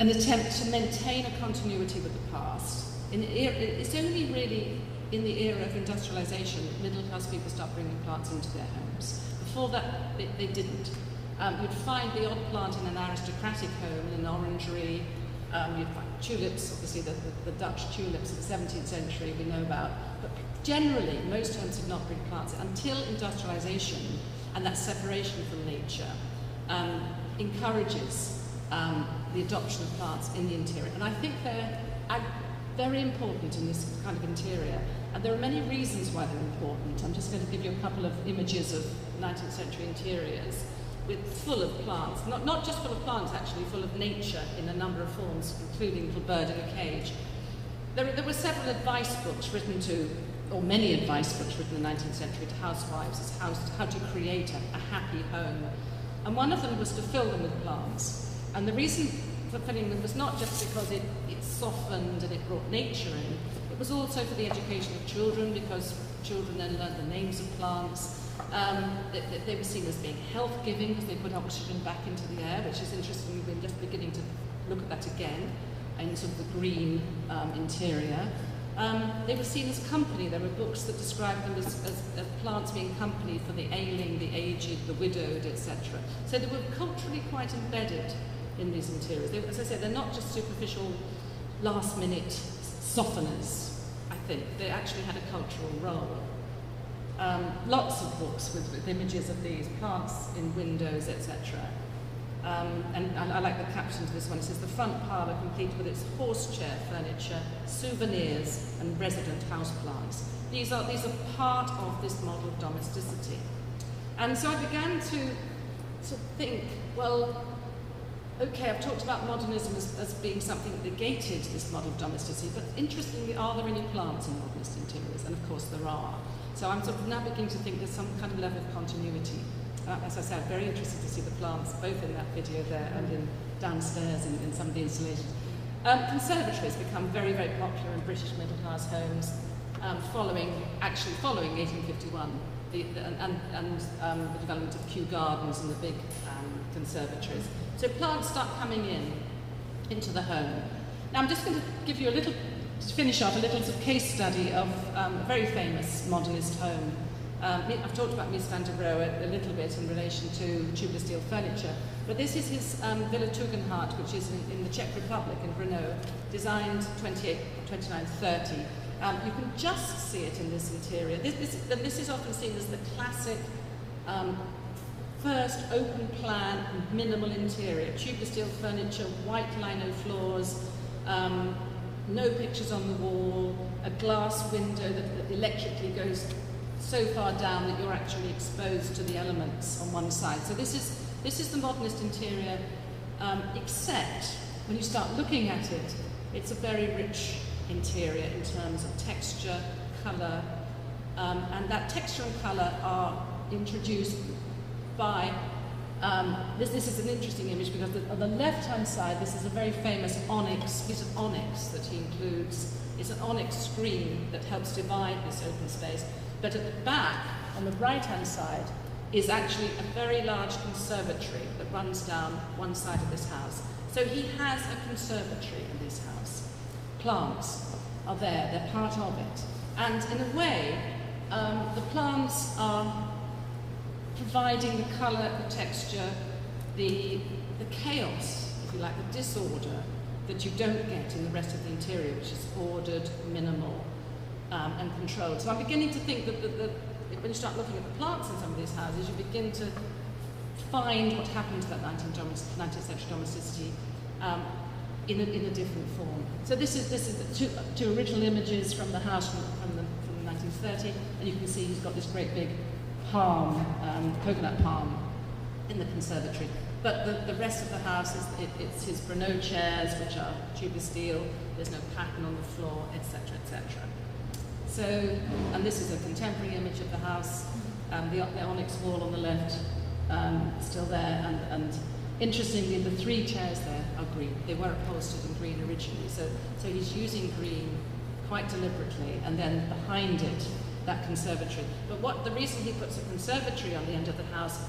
an attempt to maintain a continuity with the past. It's only really in the era of industrialization that middle-class people start bringing plants into their homes. Before that, they didn't. You'd find the odd plant in an aristocratic home, in an orangery. You'd find tulips, obviously the Dutch tulips of the 17th century we know about. But generally, most homes did not bring plants until industrialization and that separation from nature encourages the adoption of plants in the interior. And I think they're very important in this kind of interior. And there are many reasons why they're important. I'm just going to give you a couple of images of 19th century interiors full of plants. Not just full of plants, actually, full of nature in a number of forms, including little bird in a cage. There were several advice books written to, or many advice books written in the 19th century to housewives as how to create a happy home. And one of them was to fill them with plants. And the reason for filling them was not just because it softened and it brought nature in, it was also for the education of children, because children then learned the names of plants. They were seen as being health-giving because they put oxygen back into the air, which is interesting. We're just beginning to look at that again in sort of the green interior. They were seen as company. There were books that described them as plants being company for the ailing, the aged, the widowed, etc. So they were culturally quite embedded in these interiors. As I said, they're not just superficial, last-minute softeners, I think. They actually had a cultural role. Lots of books with images of these plants in windows, etc. And I like the caption to this one. It says, "The front parlour complete with its horse chair furniture, souvenirs and resident houseplants." These are part of this model of domesticity. And so I began to think, well, okay, I've talked about modernism as being something that negated this model of domesticity, but interestingly, are there any plants in modernist interiors? And of course there are. So I'm sort of now beginning to think there's some kind of level of continuity. As I said, I'm very interested to see the plants, both in that video there and in downstairs in some of the installations. Conservatories become very, very popular in British middle-class homes, following 1851, and the development of Kew Gardens and the big conservatories. So plants start coming into the home. Now I'm just going to give you to finish off, a little sort of case study of a very famous modernist home. I've talked about Mies van der Rohe a little bit in relation to tubular steel furniture, but this is his Villa Tugendhat, which is in the Czech Republic, in Brno, designed 2930. You can just see it in this interior. This is often seen as the classic first open plan, minimal interior, tubular steel furniture, white lino floors, no pictures on the wall, a glass window that electrically goes so far down that you're actually exposed to the elements on one side. So this is the modernist interior, except when you start looking at it, it's a very rich interior in terms of texture, colour, and that texture and colour are introduced by This is an interesting image because on the left-hand side, this is a very famous onyx, piece of onyx that he includes. It's an onyx screen that helps divide this open space. But at the back, on the right-hand side, is actually a very large conservatory that runs down one side of this house. So he has a conservatory in this house. Plants are there, they're part of it. And in a way, the plants are providing the colour, the texture, the chaos, if you like, the disorder that you don't get in the rest of the interior, which is ordered, minimal, and controlled. So I'm beginning to think that when you start looking at the plants in some of these houses, you begin to find what happened to that 19th century domesticity in a different form. So this is the two original images from the house from the 1930, and you can see he's got this great big palm, coconut palm, in the conservatory. But the rest of the house it's his Brno chairs, which are tubular steel. There's no pattern on the floor, etc., etc. So, and this is a contemporary image of the house. The onyx wall on the left, still there, and interestingly, the three chairs there are green. They were upholstered in green originally, so he's using green quite deliberately, and then behind it, that conservatory. But the reason he puts a conservatory on the end of the house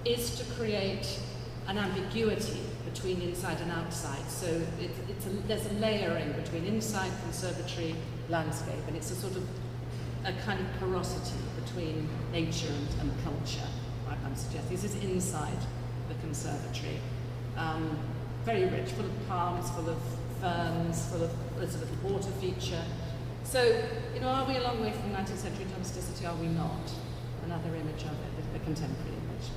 is to create an ambiguity between inside and outside. So there's a layering between inside, conservatory, landscape, and it's a sort of a kind of porosity between nature and culture, I'm suggesting. This is inside the conservatory. Very rich, full of palms, full of ferns, full of a sort of water feature. So, are we a long way from 19th century domesticity? Are we not? Another image of it, the contemporary image.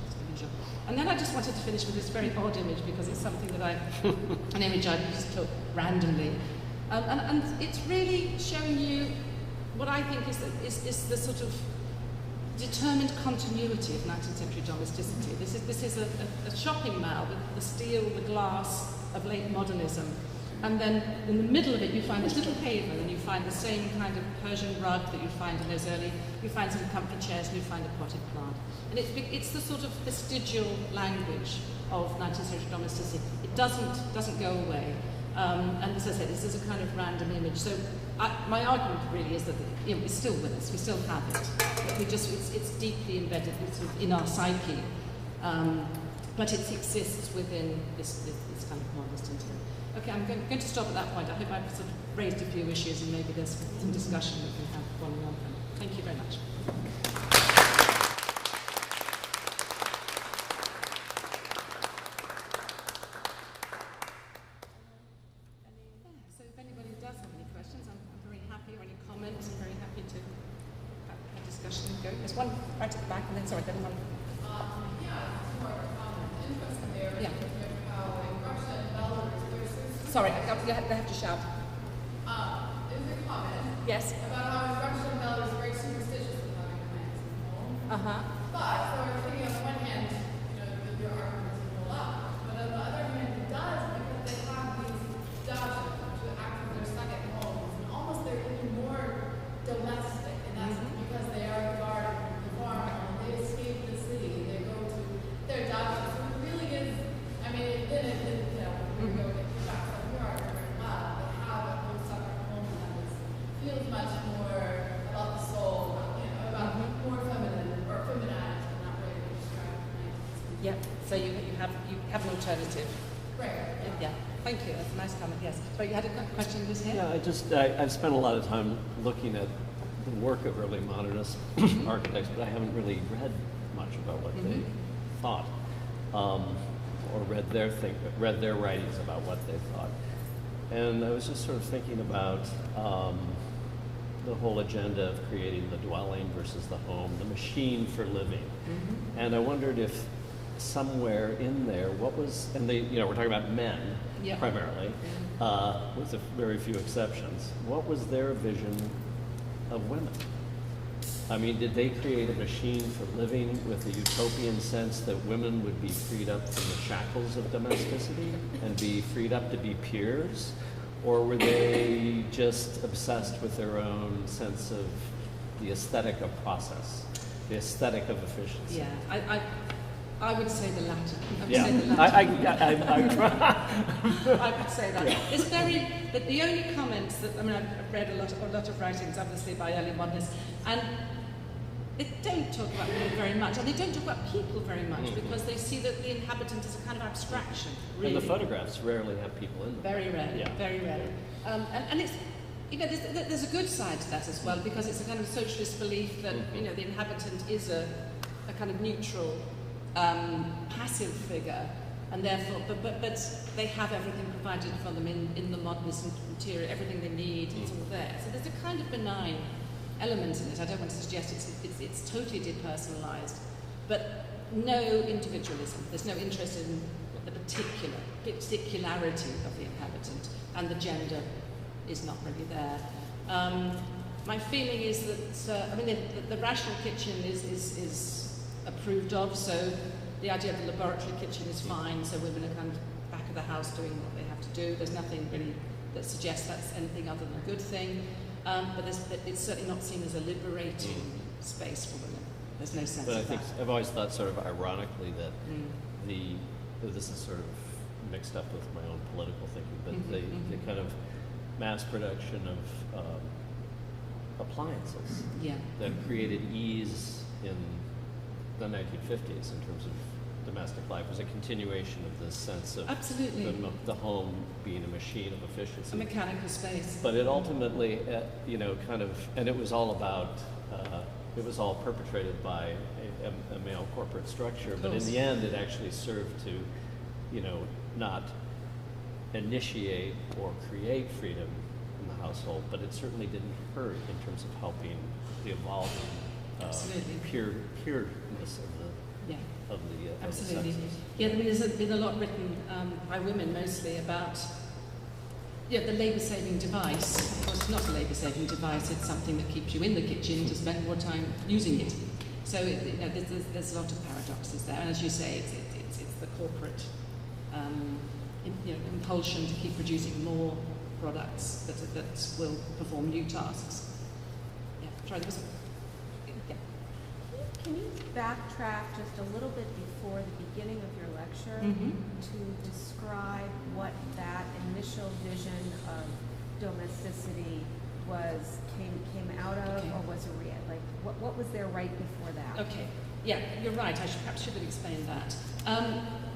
And then I just wanted to finish with this very odd image because it's something that an image I just took randomly. And it's really showing you what I think is the sort of determined continuity of 19th century domesticity. This is a shopping mall with the steel, the glass of late modernism. And then in the middle of it you find this little haven, and you find the same kind of Persian rug that you find in those early, you find some comfy chairs, and you find a potted plant. And it's the sort of vestigial language of 19th century domesticity. It doesn't go away. And as I said, this is a kind of random image. So my argument really is that it's still with us, we still have it. But it's deeply embedded in our psyche. But it exists within this kind of modernist interior. Okay, I'm going to stop at that point. I hope I've sort of raised a few issues and maybe there's some discussion that we can have following on from. Thank you very much. So if anybody does have any questions, I'm very happy, or any comments, I'm very happy to have a discussion and go. There's one right at the back, and then, sorry, then one. Interesting there. Yeah. How in Russia and Belarus, Sorry, they have to shout. there's a comment Yes. about how in Russia and Belarus are very superstitious with having plants in the home. Uh-huh. But, so I'm thinking on the one hand, your arguments will go up, but on the other hand, it does because they have these jobs to act as their second homes, and almost they're even more domestic in essence because they are the garden, the farm, they escape the city, they go to their jobs. So it really is, I mean, we go get back to your argument very well, but how a whole separate home feels much more about the soul, about more feminine or feminized in that way we described tonight. Yeah. So you have an alternative. Right. Yeah. Thank you. That's a nice comment. Yes. So you had a question, Liz, here? Yeah, I've spent a lot of time looking at the work of early modernist architects, but I haven't really read much about what they thought, or read their writings about what they thought. And I was just sort of thinking about the whole agenda of creating the dwelling versus the home, the machine for living. And I wondered if somewhere in there, we're talking about men primarily, with very few exceptions. What was their vision of women? I mean, did they create a machine for living with the utopian sense that women would be freed up from the shackles of domesticity and be freed up to be peers? Or were they just obsessed with their own sense of the aesthetic of process, the aesthetic of efficiency? Yeah, I would say the latter. Yeah, I would say that. Yeah. It's very, the only comments that, I mean, I've read a lot of writings, obviously, by early modernists, and they don't talk about women very much, and they don't talk about people very much, because they see that the inhabitant is a kind of abstraction, really. And the photographs rarely have people in them. Very rarely, yeah. very rarely. And it's, you know, there's a good side to that as well, because it's a kind of socialist belief that, you know, the inhabitant is a kind of neutral, passive figure, and therefore, but they have everything provided for them in the modernist interior, everything they need, it's all there. So there's a kind of benign element in it. I don't want to suggest it's totally depersonalized, but no individualism. There's no interest in the particularity of the inhabitant, and the gender is not really there. My feeling is that, I mean, the Rational Kitchen is approved of, so the idea of the laboratory kitchen is fine, so women are kind of back of the house doing what they have to do. There's nothing really that suggests that's anything other than a good thing, but it's certainly not seen as a liberating space for women. There's no sense but of that. I've always thought sort of ironically that this is sort of mixed up with my own political thinking, but the kind of mass production of appliances that created ease in the 1950s in terms of domestic life was a continuation of this sense of the home being a machine of efficiency. A mechanical space. But it ultimately, you know, kind of, and it was all about, it was all perpetrated by a male corporate structure, but in the end it actually served to, you know, not initiate or create freedom in the household, but it certainly didn't hurt in terms of helping the evolving pureness of the Absolutely. sexes. Yeah, I mean, there's been a lot written by women mostly about the labour-saving device. Of course, it's not a labour-saving device, it's something that keeps you in the kitchen to spend more time using it. So there's a lot of paradoxes there, and as you say, it's the corporate impulsion to keep producing more products that will perform new tasks. Yeah, sorry, there was Can you backtrack just a little bit before the beginning of your lecture to describe what that initial vision of domesticity came out of, or was what was there right before that? Okay, yeah, you're right. I perhaps should have explained that.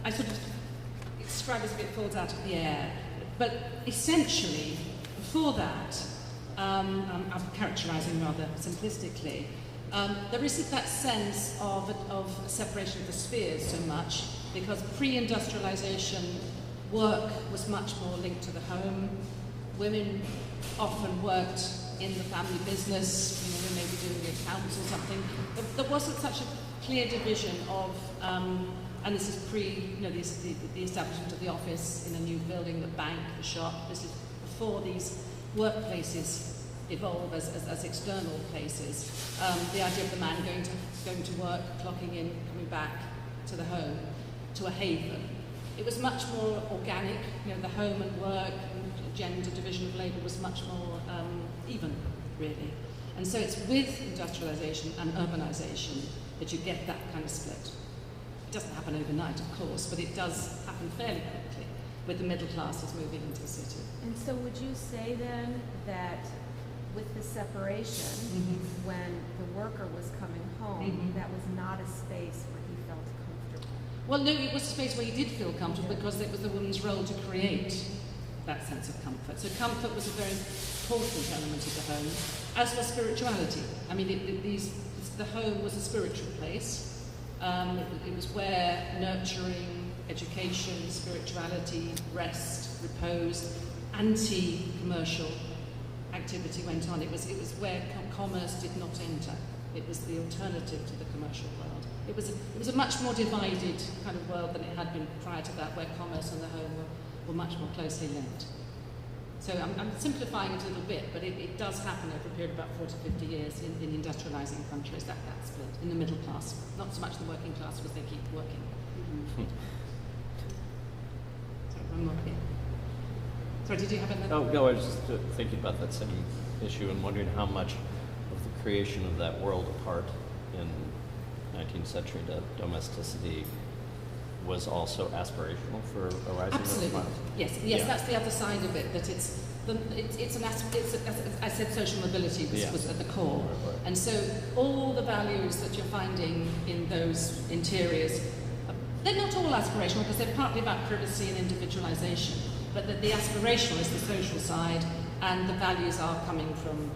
I sort of describe it as if it falls out of the air, but essentially, before that, I'm characterising rather simplistically. There isn't that sense of separation of the spheres so much, because pre-industrialization work was much more linked to the home. Women often worked in the family business, you know, they may be doing the accounts or something. There wasn't such a clear division of, and this is the establishment of the office in a new building, the bank, the shop. This is before these workplaces evolve as external places. The idea of the man going to work, clocking in, coming back to the home, to a haven. It was much more organic. You know, the home and work and gender division of labour was much more even, really. And so it's with industrialisation and urbanisation that you get that kind of split. It doesn't happen overnight, of course, but it does happen fairly quickly with the middle classes moving into the city. And so would you say then that with the separation, when the worker was coming home, that was not a space where he felt comfortable? Well, no, it was a space where he did feel comfortable because it was the woman's role to create that sense of comfort. So comfort was a very important element of the home, as was spirituality. I mean, the home was a spiritual place. It was where nurturing, education, spirituality, rest, repose, anti-commercial activity went on. It was where commerce did not enter. It was the alternative to the commercial world. It was a much more divided kind of world than it had been prior to that, where commerce and the home were much more closely linked. So I'm simplifying it a little bit, but it does happen over a period of about 40 to 50 years in industrializing countries, that split in the middle class. Not so much the working class, because they keep working. Sorry, one more here. Sorry, did you have another? Oh, no, I was just thinking about that same issue and wondering how much of the creation of that world apart in 19th century domesticity Mm-hmm. was also aspirational for a rising middle Absolutely. class? Yes, Yeah. that's the other side of it, that I said social mobility was at the core. Right. And so all the values that you're finding in those interiors, they're not all aspirational because they're partly about privacy and individualization, but the aspirational is the social side, and the values are coming from,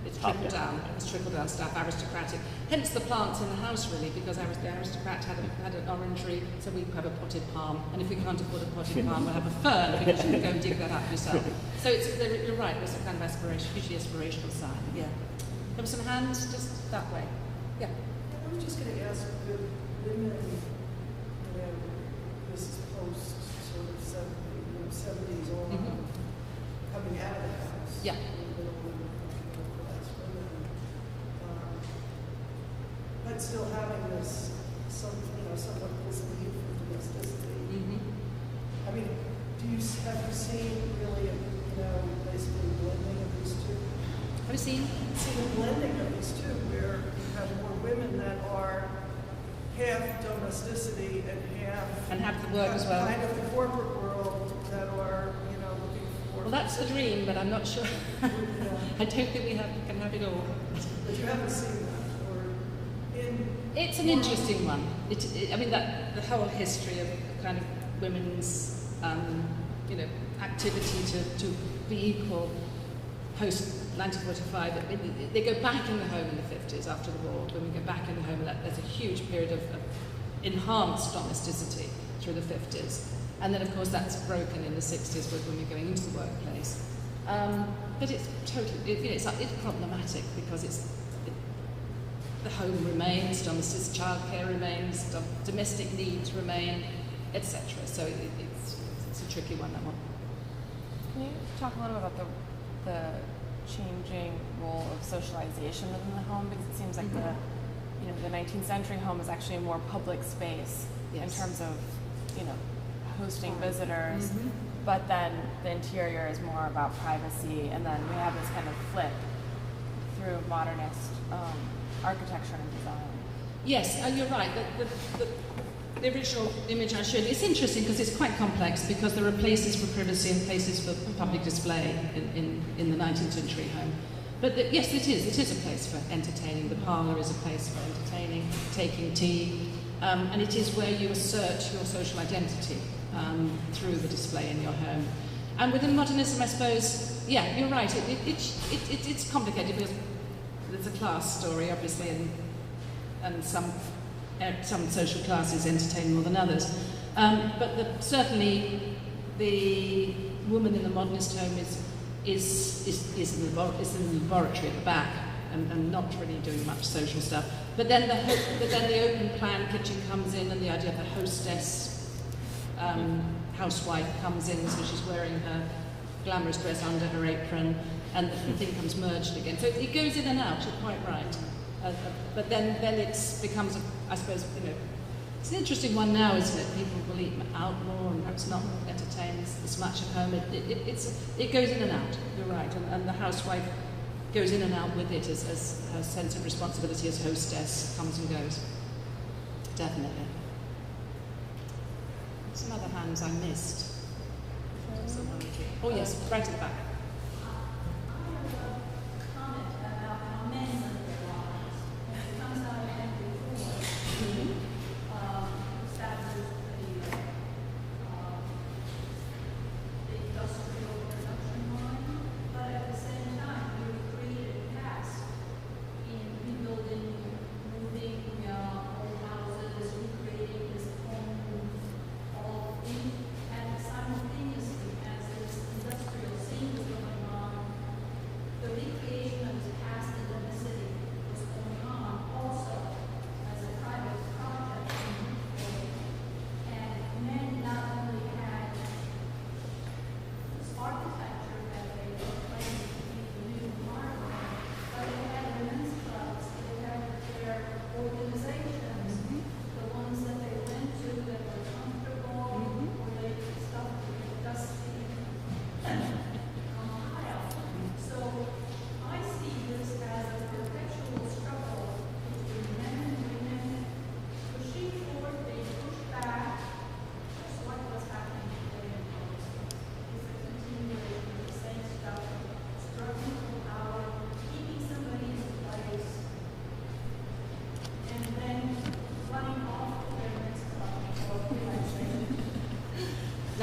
it's trickled down. It's trickled down stuff, aristocratic. Hence the plants in the house, really, because the aristocrat had an orangery, so we have a potted palm. And if we can't afford a potted palm, we'll have a fern because you can go and dig that up yourself. So you're right, there's a kind of hugely aspirational side. Yeah. There were some hands just that way. Yeah. I was just going to ask, the women, this is post sort of 70s all coming out of the house. Yeah. But still having this, somewhat this need for domesticity. Mm-hmm. I mean, have you seen really, basically blending of these two? Have you seen? See the blending of these two, where you have more women that are half domesticity and have the work as well. Kind of the corporate world that are, looking for. Well, that's the dream, but I'm not sure. I don't think we can have it all. But you haven't seen that, It's an interesting one. The whole history of kind of women's, activity to be equal post 1945. They go back in the home in the 50s after the war. Women go back in the home, and there's a huge period of enhanced domesticity through the 50s. And then, of course, that's broken in the 60s with women going into the workplace. But it's totally, it's problematic because the home remains, domestic childcare remains, domestic needs remain, etc. So it's a tricky one, that one. Can you talk a little about the changing role of socialization within the home? Because it seems like the 19th century home is actually a more public space in terms of, hosting visitors. But then the interior is more about privacy, and then we have this kind of flip through modernist architecture and design. Yes, you're right. The original image I showed, it's interesting because it's quite complex, because there are places for privacy and places for public display in the 19th century home. But yes, it is a place for entertaining. The parlour is a place for entertaining, taking tea, and it is where you assert your social identity through the display in your home. And within modernism, I suppose, yeah, you're right. It's complicated because there's a class story, obviously, and some social classes entertain more than others. But certainly, the woman in the modernist home is in the laboratory at the back and not really doing much social stuff. But then the open plan kitchen comes in, and the idea of the hostess housewife comes in, so she's wearing her glamorous dress under her apron, and the thing comes merged again. So it goes in and out, you're quite right. But then it becomes, I suppose, it's an interesting one now, isn't it? People will eat out more and perhaps not entertain as much at home. It goes in and out, you're right. And the housewife goes in and out with it as her sense of responsibility as hostess comes and goes. Definitely. Some other hands I missed. Oh yes, right at the back.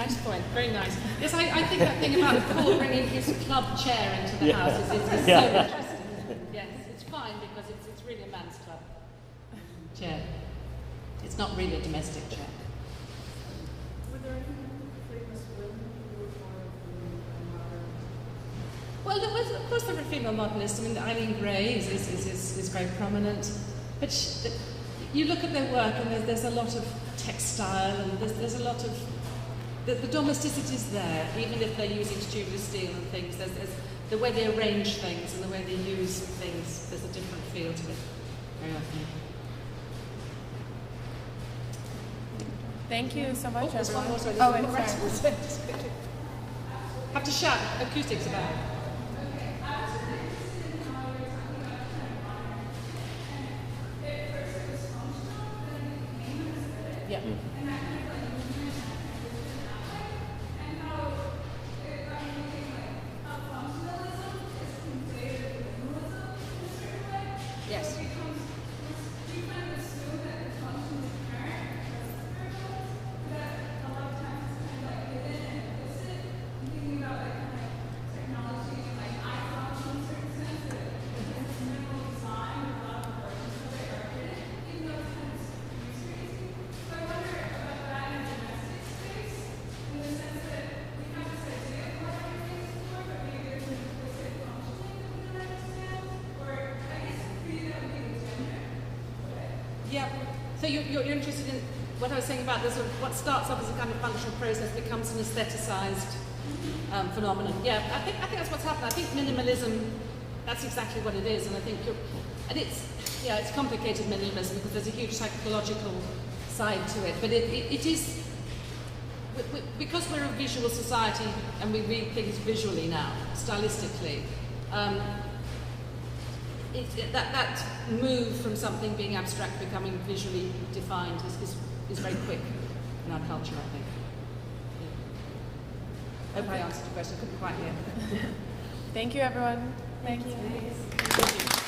Nice point, very nice. Yes, I think that thing about Paul bringing his club chair into the house is so interesting. Yes, it's fine because it's really a man's club chair. It's not really a domestic chair. Were there any famous women who were part of the modern? Well, there was, of course, there were female modernists. I mean, Eileen Gray is very prominent. But you look at their work and there's a lot of textile and there's a lot of... The domesticity is there, even if they're using tubular steel and things. There's the way they arrange things and the way they use things, there's a different feel to it very often. Thank you so much, There's one everyone. more, sorry. Oh, wait, sorry. Have to shout, acoustics about it. Yeah. Yes. Yeah. So you're interested in what I was saying about this, sort of what starts off as a kind of functional process becomes an aestheticized phenomenon. Yeah, I think that's what's happened. I think minimalism, that's exactly what it is, and I think it's complicated minimalism because there's a huge psychological side to it, but it is because we're a visual society and we read things visually now, stylistically. That move from something being abstract becoming visually defined is very quick in our culture, I think. Yeah. Hope I answered your question. Couldn't quite hear. Thank you, everyone. Thank you. Thank you.